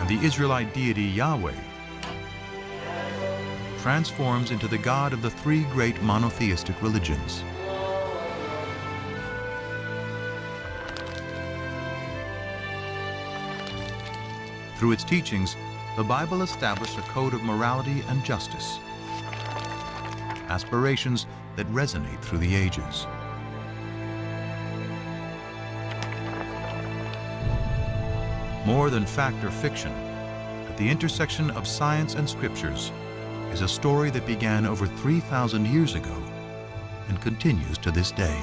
And the Israelite deity Yahweh transforms into the God of the 3 great monotheistic religions. Through its teachings, the Bible established a code of morality and justice, aspirations that resonate through the ages. More than fact or fiction, at the intersection of science and scriptures is a story that began over 3,000 years ago and continues to this day.